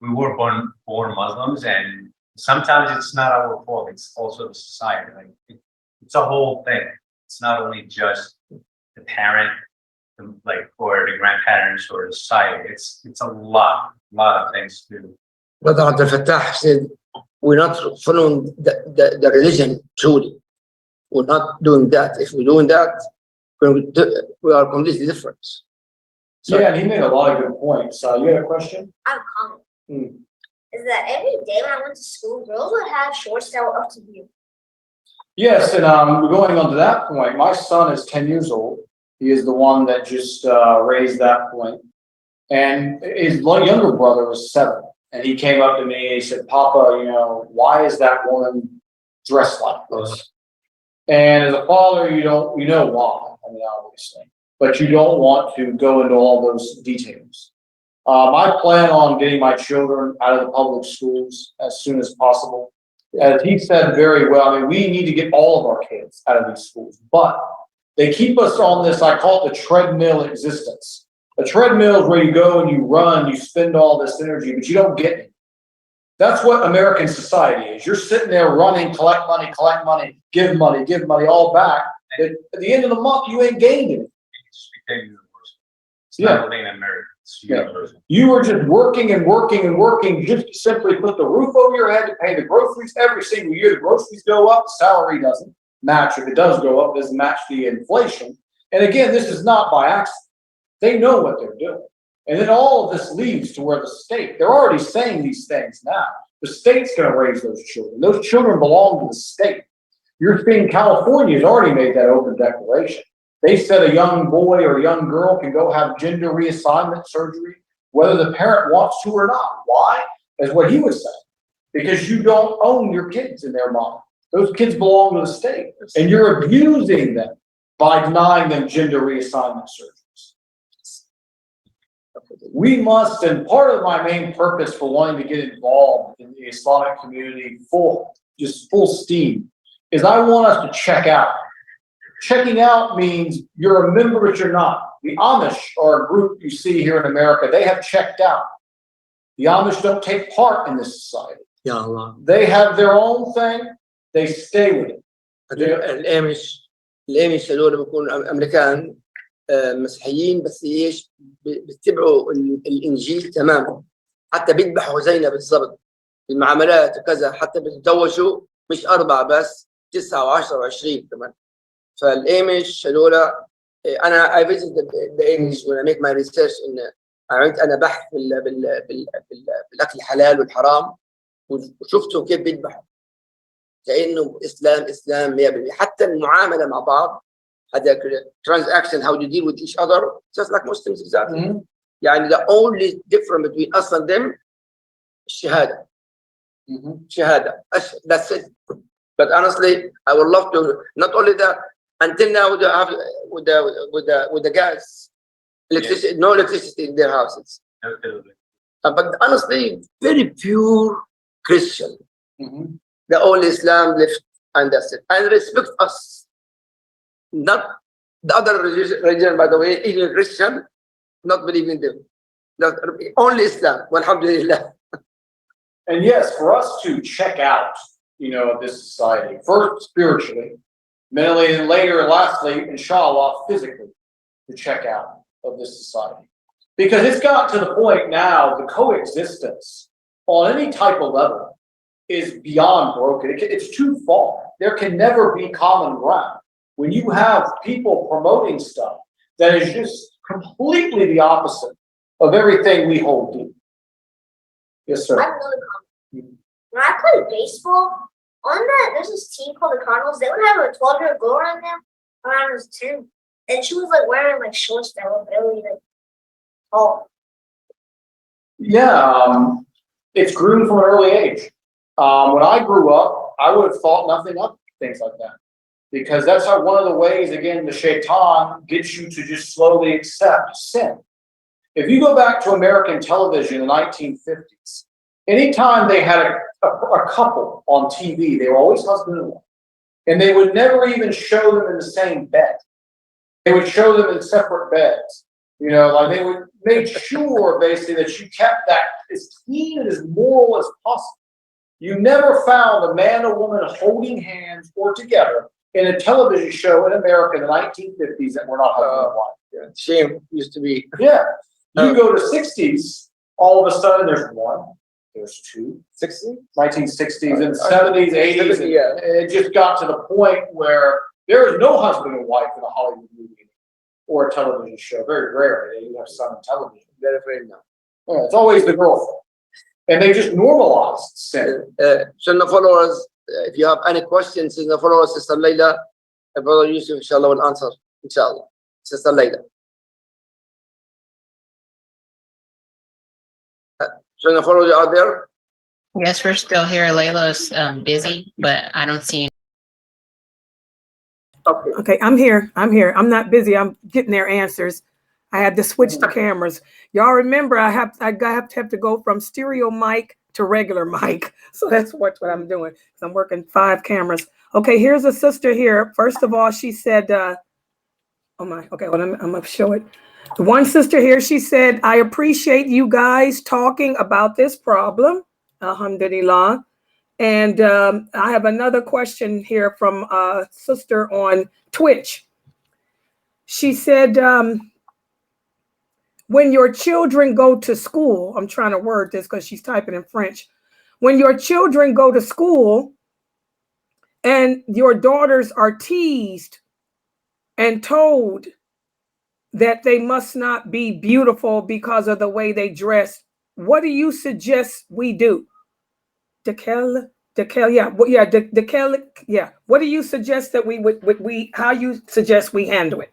we were born Muslims, and sometimes it's not our fault. It's also the society. Like it's a whole thing. It's not only just the parent, like or the grandparents or the society. It's a lot of things to do. Brother Abdel Fattah said, we're not following the religion truly. We're not doing that. If we're doing that, we are completely different. So, Yeah, he made a lot of good points. You had a question? I have a comment. Is that every day when I went to school, girls would have shorts that were up to here. Yes, and going on to that point, my son is 10 years old. He is the one that just raised that point. And his younger brother was 7. And he came up to me and he said, Papa, you know, why is that woman dressed like this? And as a father, you know why. I mean, obviously. but you don't want to go into all those details. I plan on getting my children out of the public schools as soon as possible. As he said very well, I mean, we need to get all of our kids out of these schools, but they keep us on this, I call it the treadmill existence. A treadmill is where you go and you run, you spend all this energy, but you don't get it. That's what American society is. You're sitting there running, collect money, give money, all back. But at the end of the month, you ain't gained it. It just became universal. It's Yeah. not being American. It's Yeah. universal. You were just working and working and working just to simply put the roof over your head to pay the groceries every single year. The groceries go up, the salary doesn't match. If it does go up, it doesn't match the inflation. And again, this is not by accident. They know what they're doing. And then all of this leads to where the state, they're already saying these things now. The state's going to raise those children. Those children belong to the state. You're seeing California has already made that open declaration. They said a young boy or a young girl can go have gender reassignment surgery, whether the parent wants to or not. Why? As what he was saying. Because you don't own your kids in their mind. Those kids belong to the state. And you're abusing them by denying them gender reassignment surgeries. We must, and part of my main purpose for wanting to get involved in the Islamic community full steam, is I want us to check out. Checking out means you're a member, but you're not. The Amish are a group you see here in America. They have checked out. The Amish don't take part in this society. Ya Allah. They have their own thing. They stay with it. الامش هذول بيكونوا امريكان مسيحيين بس ايش بيتبعوا الانجيل تماما حتى بيذبحوا زينا بالضبط المعاملات وكذا حتى بيتزوجوا مش 4 بس 9 و10 و20 كمان فالامش هذول انا I visit the Amish when I make my research ان عملت انا بحث بالاكل الحلال والحرام وشفتوا كيف بيذبحوا كأنه إسلام 100% حتى المعاملة مع بعض هذا transaction how you deal with each other just like Muslims exactly يعني the only difference between us and them الشهادة شهادة that's it but honestly I would love to not only that until now with the gas electricity no electricity in their houses but honestly very pure Christian the only Islam left, and that's it. And respect us. Not the other religion, by the way, even Christian, not believing them. Only Islam, alhamdulillah. And yes, for us to check out, this society, first spiritually, mentally, and later, lastly, inshallah, physically, to check out of this society. Because it's got to the point now, the coexistence on any type of level is beyond broken. It's too far. There can never be common ground. When you have people promoting stuff that is just completely the opposite of everything we hold dear. Yes, sir. I have another comment. When I played baseball, there's this team called the Cardinals. They would have a 12-year-old girl on them when I was 10. And she was like wearing like shorts that were really like tall. Yeah, it's groomed from an early age. When I grew up, I would have thought nothing of things like that. Because that's how one of the ways, again, the shaitan gets you to just slowly accept sin. If you go back to American television in the 1950s, anytime they had a couple on TV, they were always husband and wife. And they would never even show them in the same bed. They would show them in separate beds. Like they would make sure basically that you kept that as clean and as moral as possible. You never found a man or woman holding hands or together in a television show in America in the 1950s that were not husband and wife. Yeah. Shame used to be. Yeah. You go to 60s, all of a sudden there's one, there's two. 1960s and 70s, 80s. And Yeah. it just got to the point where there is no husband and wife in a Hollywood movie or a television show. Very rarely. You have some on television. Very afraid now. Yeah, it's always the girlfriend. And they just normalized sin. Sunnahfollowers, if you have any questions, Sunnahfollowers, Sister Layla, Brother Yusuf, inshallah, will answer. Inshallah. Sister Layla. Sunnahfollowers out there? Yes, we're still here. Layla's busy, but I don't see. Okay. Okay, I'm here. I'm not busy. I'm getting their answers. I had to switch the cameras. Y'all remember I have to go from stereo mic to regular mic. So that's what I'm doing. I'm working 5 cameras. Okay, here's a sister here. First of all, she said, oh my, okay, well, I'm gonna show it. The one sister here, she said, I appreciate you guys talking about this problem. Alhamdulillah. And I have another question here from a sister on Twitch. She said, when your children go to school, I'm trying to word this because she's typing in French. When your children go to school and your daughters are teased and told that they must not be beautiful because of the way they dress, what do you suggest we do? Dekel, yeah, Dekel, yeah. What do you suggest that how you suggest we handle it?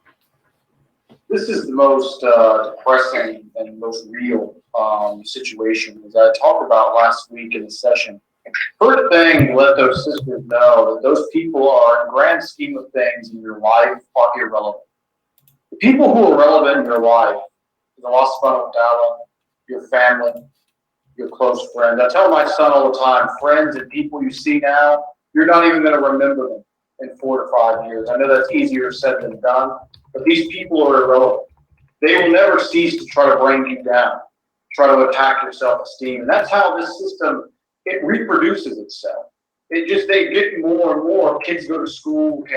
This is the most depressing and most real situation, as I talked about last week in the session. First thing, let those sisters know that those people are, in the grand scheme of things in your life, are irrelevant. The people who are relevant in your life is Allah subhanahu wa ta'ala, your family, your close friends. I tell my son all the time, friends and people you see now, you're not even going to remember them in 4 to 5 years. I know that's easier said than done, but these people are irrelevant. They will never cease to try to bring you down, try to attack your self-esteem. And that's how this system, it reproduces itself. They get more and more. Kids go to school. Okay,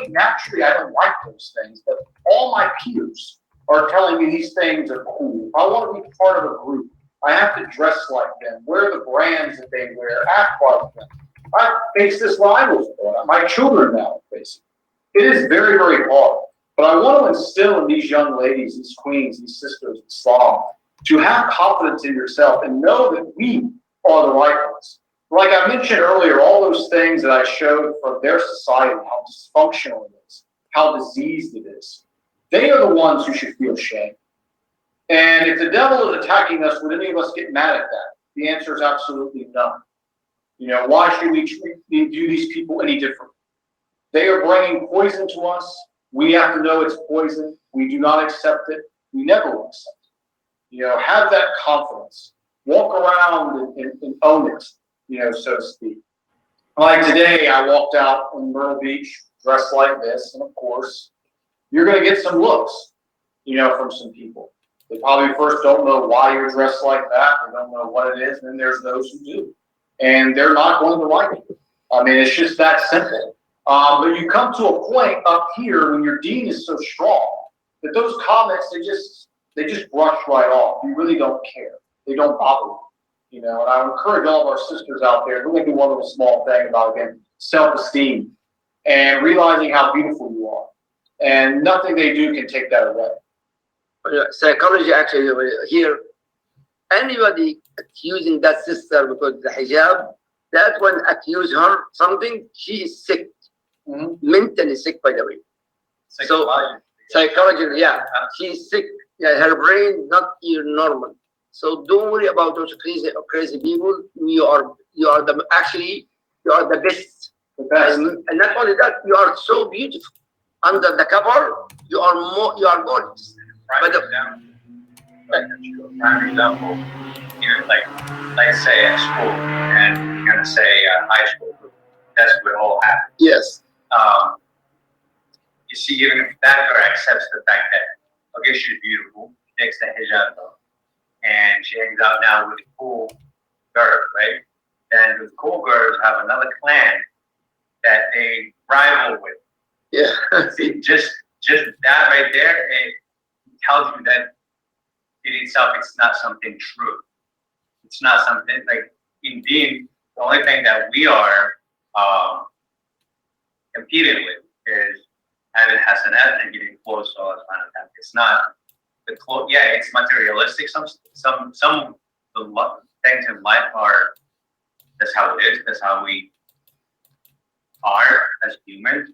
naturally, I don't like those things, but all my peers are telling me these things are cool. I want to be part of a group. I have to dress like them, wear the brands that they wear, act like them. I face this when I was born. My children now face it. It is very, very hard. But I want to instill in these young ladies, these queens, these sisters of Islam, to have confidence in yourself and know that we are the right ones. Like I mentioned earlier, all those things that I showed from their society, how dysfunctional it is, how diseased it is, they are the ones who should feel shame. And if the devil is attacking us, would any of us get mad at that? The answer is absolutely no. You know, why should we view these people any different? They are bringing poison to us. We have to know it's poison. We do not accept it. We never will accept it. You know, have that confidence. Walk around and own it, you know, so to speak. Like today, I walked out on Myrtle Beach dressed like this, and of course, you're going to get some looks, you know, from some people. They probably first don't know why you're dressed like that. They don't know what it is. And then there's those who do. And they're not going to like it. I mean, it's just that simple. But you come to a point up here when your deen is so strong that those comments, they just brush right off. You really don't care. They don't bother you. You know, and I encourage all of our sisters out there to make one little small thing about, again, self-esteem and realizing how beautiful you are. And nothing they do can take that away. Psychology actually here, anybody accusing that sister because the hijab, that one accuse her something, she is sick, mentally sick, by the way. So psychology, yeah, she's sick. Yeah, her brain not even normal. So don't worry about those crazy people. You are the best. And not only that, you are so beautiful. Under the cover, you are gorgeous. But prime example, you like say at school, and you're gonna say high school, that's what all happens. yes. You see, even if that girl accepts the fact that, okay, she's beautiful, she takes the hijab off, and she hangs out now with cool girls, right? Then the cool girls have another clan that they rival with. Yeah. See, just that right there, it tells you that in itself, it's not something true. It's not something like, indeed, the only thing that we are competing with is having hasanat and getting close to Allah subhanahu wa ta'ala. It's not the close, yeah, it's materialistic. Some the things in life are, that's how it is, that's how we are as humans.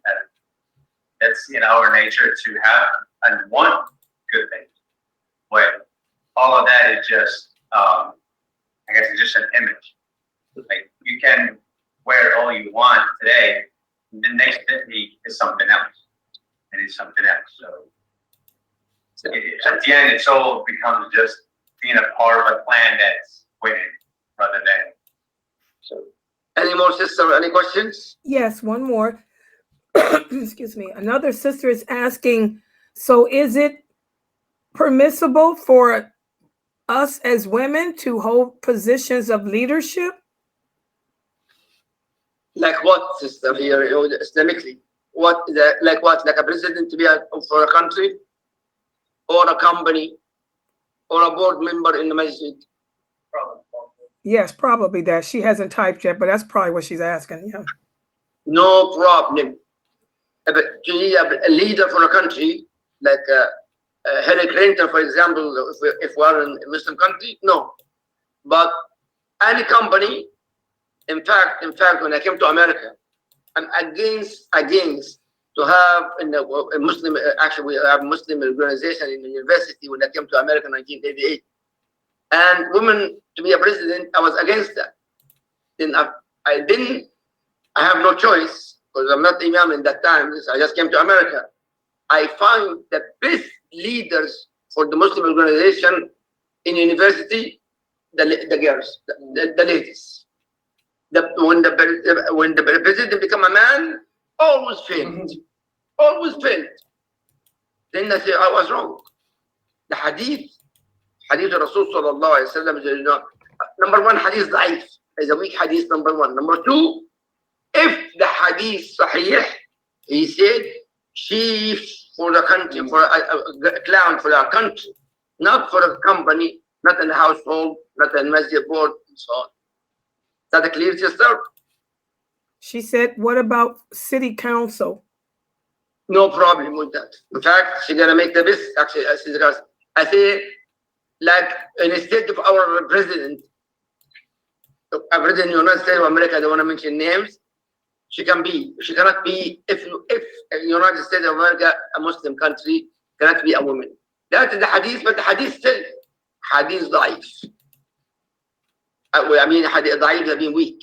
That's in our nature to have and want good things. But all of that is just, I guess it's just an image. Like, you can wear all you want today, the next technique is something else, and it's something else. So at the end, it's all becomes just being a part of a plan that's winning rather than. So, any more sister? Any questions? Yes, one more. Excuse me. Another sister is asking, so is it permissible for us as women to hold positions of leadership? Like what, sister? Here, Islamically, what? Like what? Like a president to be for a country, or a company, or a board member in the masjid? Yes, probably that. She hasn't typed yet, but that's probably what she's asking. Yeah. No problem. But to be a leader for a country, like Hillary Clinton, for example, if we're in a Muslim country, no. But any company, in fact, when I came to America, I'm against to have a Muslim. Actually, we have a Muslim organization in the university when I came to America in 1988. And women to be a president, I was against that. Then I have no choice because I'm not imam in that time. So I just came to America. I found the best leaders for the Muslim organization in university, the girls, the ladies. When the president become a man, always failed. Always failed. Then I say I was wrong. The hadith Rasul sallallahu alayhi wa sallam, number one, hadith da'if is a weak hadith, number one. Number two, if the hadith sahih, he said, chief for the country, for a clown for our country, not for a company, not in a household, not in masjid board, and so on. Is that a clear, sister? She said, what about city council? No problem with that. In fact, she's gonna make the best. Actually, I say, like instead of our president, a president in the United States of America, I don't want to mention names. She cannot be. If the United States of America, a Muslim country, cannot be a woman. That is the hadith, but the hadith still hadith da'if. I mean, hadith da'if have been weak.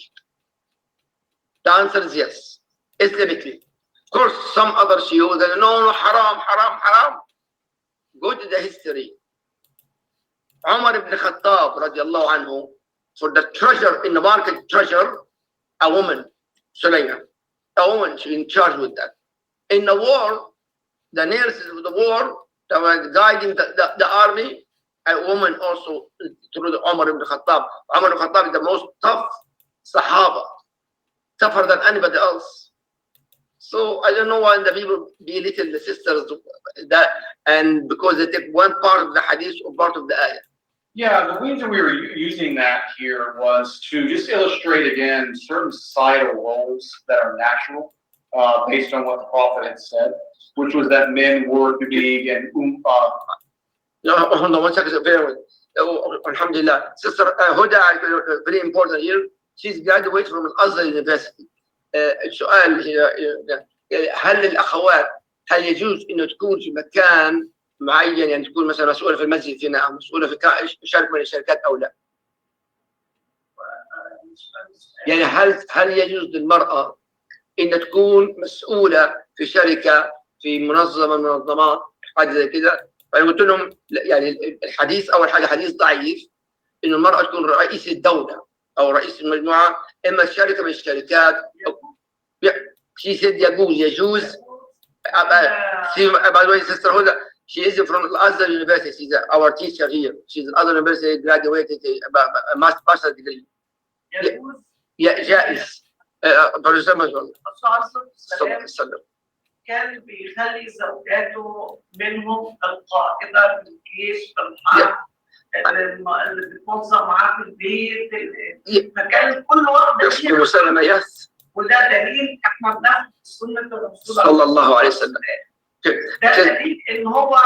The answer is yes, Islamically. Of course, some other shi'us, no, haram. Go to the history. Umar ibn Khattab, radiallahu anhu, for the treasure, in the market treasure, a woman, Sulayma, a woman, she's in charge with that. In the war, the nurses of the war, that were guiding the army, a woman also, through the Umar ibn Khattab. Umar ibn Khattab is the most tough Sahaba, tougher than anybody else. So I don't know why the people belittle the sisters that, and because they take one part of the hadith or part of the ayah. Yeah, the reason we were using that here was to just illustrate again certain societal roles that are natural, based on what the Prophet had said, which was that men were to be and No, hold on one second. Alhamdulillah, Sister Huda, very important here. She's graduated from Al-Azhar University. السؤال هل الأخوات هل يجوز إنه تكون في مكان معين، يعني تكون مثلا مسؤولة في المسجد هنا أو مسؤولة في شركة من الشركات أو لا؟ يعني هل يجوز للمرأة إن تكون مسؤولة في شركة في منظمة من المنظمات حاجة زي كده؟ فأنا قلت لهم يعني الحديث أول حاجة حديث ضعيف إنه المرأة تكون رئيس الدولة أو رئيس المجموعة، إما الشركة من الشركات. She said يجوز. By the way, Sister Huda, she is from Al-Azhar University. She's our teacher here. She's an Al-Azhar University, graduated a master's degree. Yeah, جائز. كان بيخلي زوجاته منهم القائدة في الجيش في الحرب اللي بتنظم معاه في البيت، فكان كل واحدة مسلمة. يس. وده دليل احنا بناخد سنة الرسول صلى الله عليه وسلم. ده دليل ان هو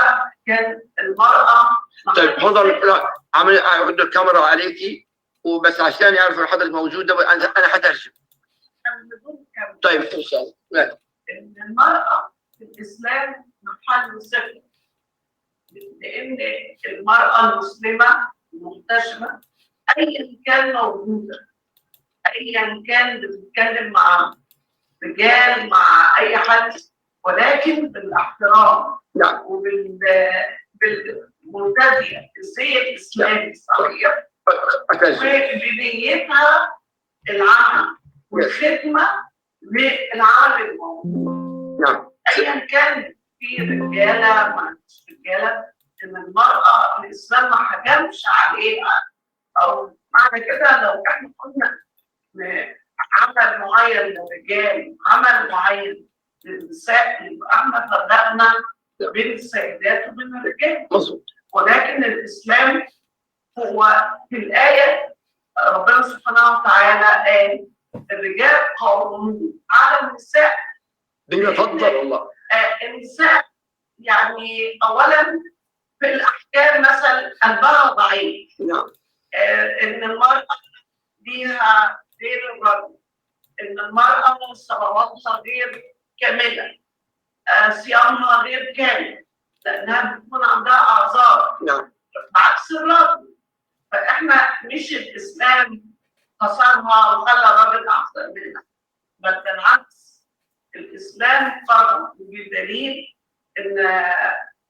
كان المرأة. طيب حضر عمل احط الكاميرا عليكي وبس عشان يعرفوا حضرتك موجودة، انا حترجم. طيب ان شاء الله. ان المرأة في الاسلام محل ثقة، لان المرأة المسلمة المحتشمة ايا كان موجودة، ايا كان بتتكلم مع رجال مع اي حد، ولكن بالاحترام نعم بالمنتدية الزي الاسلامي الصحيح، وبنيتها العمل والخدمه للعمل الموجود. نعم ايا كان في رجاله ما فيش رجاله، ان المراه الاسلام ما حكمش عليها، او معنى كده لو احنا قلنا عمل معين للرجال عمل معين للنساء، يبقى احنا فرقنا بين السيدات وبين الرجال. مظبوط. ولكن الاسلام هو في الايه ربنا سبحانه وتعالى قال الرجال قوامون على النساء بما فضل الله. النساء يعني اولا في الاحكام مثلا قلبها ضعيف. نعم. ان المراه ليها غير الرجل، ان المراه صلواتها غير كامله، صيامها غير كامل لانها بتكون عندها اعذار. نعم. بعكس الرجل، فاحنا مش الاسلام قصرها وخلى الراجل احسن منها، بل بالعكس الاسلام فرض بدليل ان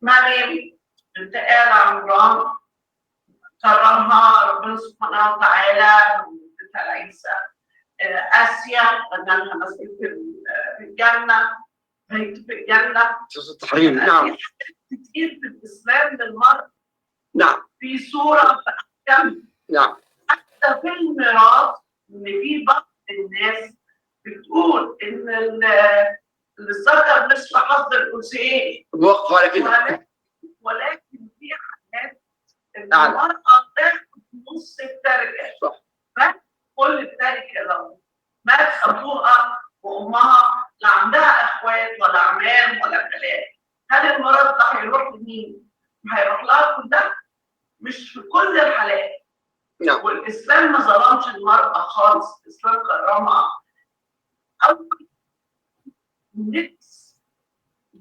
مريم بنت آل عمران كرمها ربنا سبحانه وتعالى بنت عيسى، آسيا بنى لها مسجد في الجنة، بيت في الجنة. التحريم. نعم. كتير في الإسلام للمرأة. نعم. في سورة كم. نعم. حتى في الميراث إن في بعض الناس بتقول إن الذكر مثل حظ الأنثيين. وقف على كده. ولكن في حاجات المرأة بتاخد نص التركة. صح. كل التركة لو مات أبوها وأمها لا عندها إخوات ولا عمام ولا خالات، هل المرض ده هيروح لمين؟ هيروح لها كلها؟ مش في كل الحالات. نعم. والإسلام ما ظلمش المرأة خالص، الإسلام كرمها. أول نفس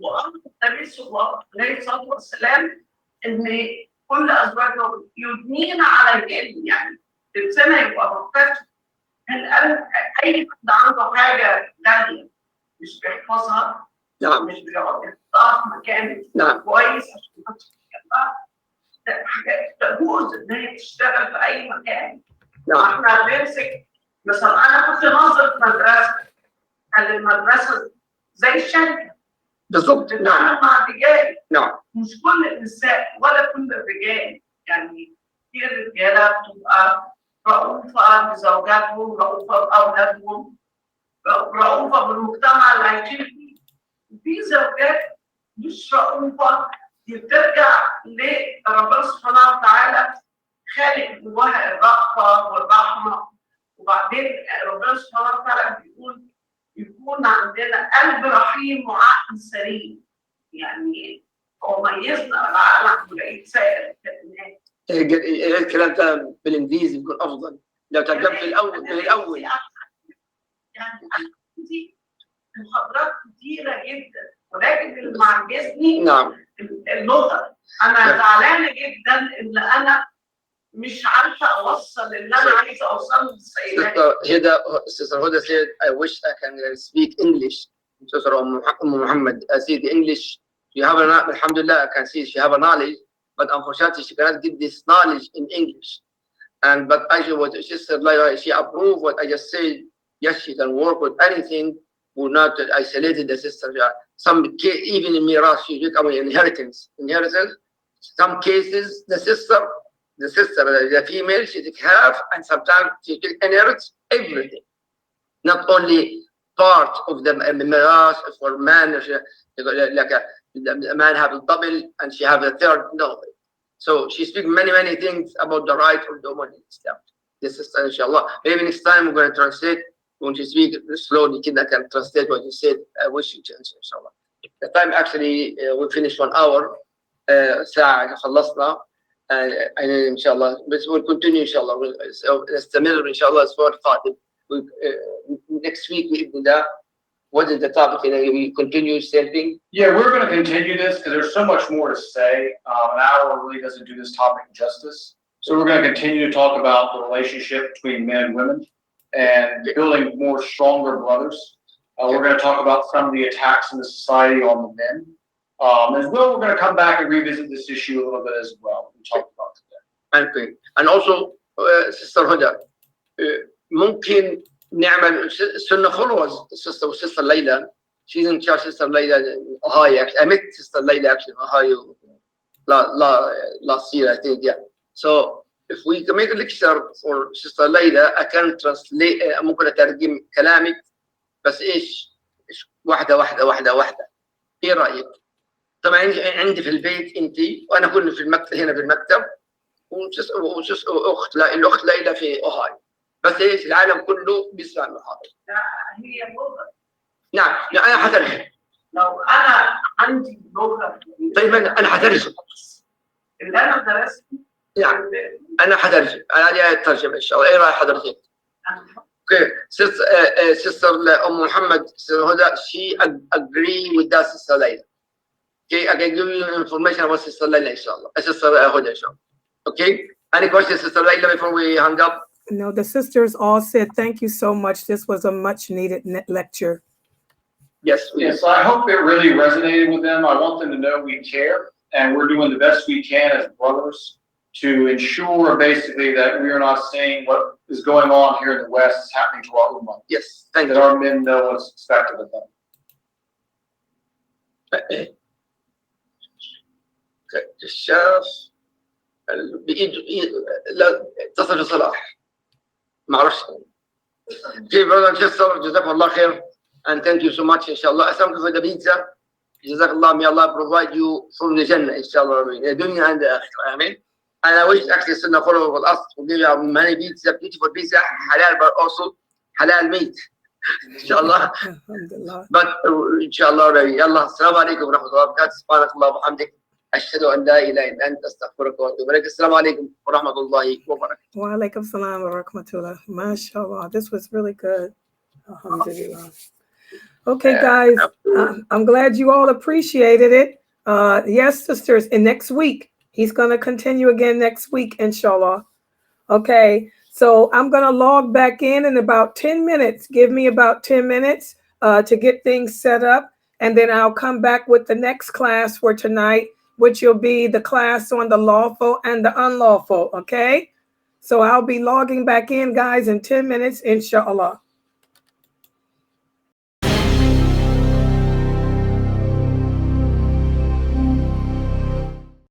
وأمر النبي صلى الله عليه الصلاة والسلام إن كل أزواجه يدنين عليهن، يعني لبسنا يبقى مرتفع. أي حد عنده حاجة غالية مش بيحفظها. نعم. مش بيقعد يحطها في مكان نعم. كويس عشان ما تبقى حاجات تجوز إن هي تشتغل في أي مكان. نعم. إحنا بنمسك مثلا، أنا كنت ناظر مدرسة، كان المدرسة زي الشركة بالضبط. نعم. مع الرجال. نعم. مش كل النساء ولا كل الرجال، يعني في رجالة بتبقى رؤوفة بزوجاتهم، رؤوفة بأولادهم، رؤوفة بالمجتمع اللي عايشين فيه. وفي زوجات مش رؤوفة، دي بترجع لربنا سبحانه وتعالى خالق جواها الرأفة والرحمة. وبعدين ربنا سبحانه وتعالى بيقول يكون عندنا قلب رحيم وعقل سليم، يعني هو ميزنا العقل ولقيت سائر الكائنات. الكلام ده بالانجليزي بيكون افضل لو ترجمت الاول من الاول. يعني عندي محاضرات كتيره جدا، ولكن اللي معجزني نعم اللغه. انا زعلانه جدا ان انا مش عارفه اوصل اللي انا عايزه اوصله للسيدات. Sister Huda said, I wish I can speak English. Sister Muhammad said English. You have alhamdulillah, I can see she have a knowledge, but unfortunately she cannot get this knowledge in English. But actually what she said, like, she approved what I just said. Yes, she can work with anything. We're not isolated the sister. Some even in miras, she took away inheritance. Some cases, the sister, the female, she took half, and sometimes she inherits everything. Not only part of the miras for man, like the man have a double and she have a third. No. So she speaks many things about the right of the woman in Islam. This is inshallah. Maybe next time we're going to translate. When you speak slowly, I can translate what you said. I wish you to answer, inshallah. The time actually we finished 1 hour. ساعة خلصنا. And inshallah, but we'll continue inshallah. نستمر إن شاء الله الأسبوع القادم. Next week بإذن الله. What is the topic? We continue same thing. Yeah, we're going to continue this because there's so much more to say. An hour really doesn't do this topic justice. So we're going to continue to talk about the relationship between men and women and building more stronger brothers. We're going to talk about some of the attacks in the society on the men. As well, we're going to come back and revisit this issue a little bit as well. We talked about today. And also, Sister Huda, ممكن نعمل Sunnah followers, Sister Layla. She's in charge, Sister Layla, Ohio. I met Sister Layla actually in Ohio last year, I think, yeah. So if we can make a lecture for Sister Layla, I can translate, ممكن أترجم كلامك بس إيش واحدة. إيه رأيك؟ طبعا عندي في البيت أنت وأنا كنا في المكتب هنا في المكتب الأخت ليلى في أوهايو بس إيش العالم كله بيسمع المحاضرة. هي لغة. نعم أنا حترجم. لو أنا عندي لغة. طيب أنا حترجم. اللي أنا درسته. نعم أنا حترجم. أنا لي أترجم إن شاء الله. إيه رأي حضرتك؟ Okay, Sister Muhammad, Sister Huda, she agree with that, Sister Layla. Okay, I can give you information about Sister Layla, inshallah. Sister Huda, inshallah. Okay, any questions, Sister Layla, before we hang up? No, the sisters all said, thank you so much. This was a much needed lecture. Yes. Yes, I hope it really resonated with them. I want them to know we care, and we're doing the best we can as brothers to ensure basically that we are not saying what is going on here in the West is happening to our ummah. Yes, thank that you. Our men know what's expected of them. الشاف بإيد لا تصل صلاح ما أعرفش كيف brother sister جزاكم الله خير and thank you so much إن شاء الله أسامك for the pizza جزاك الله may Allah provide you from the Jannah إن شاء الله الدنيا عند آخرة آمين. And I wish actually Sunnah followers will ask to give you many pizza, beautiful pizza, halal but also halal meat. Inshallah. But inshallah, يلا السلام عليكم ورحمة الله وبركاته. سبحانك اللهم وبحمدك أشهد أن لا إله إلا أنت أستغفرك وأتوب إليك. السلام عليكم ورحمة الله وبركاته. Wa alaikum salam wa rahmatullah. MashaAllah. This was really good. Alhamdulillah. Okay, guys. I'm glad you all appreciated it. Yes, sisters. And next week, he's going to continue again next week, inshallah. Okay. So I'm going to log back in about 10 minutes. Give me about 10 minutes to get things set up. And then I'll come back with the next class for tonight, which will be the class on the lawful and the unlawful. Okay. So I'll be logging back in, guys, in 10 minutes, inshallah.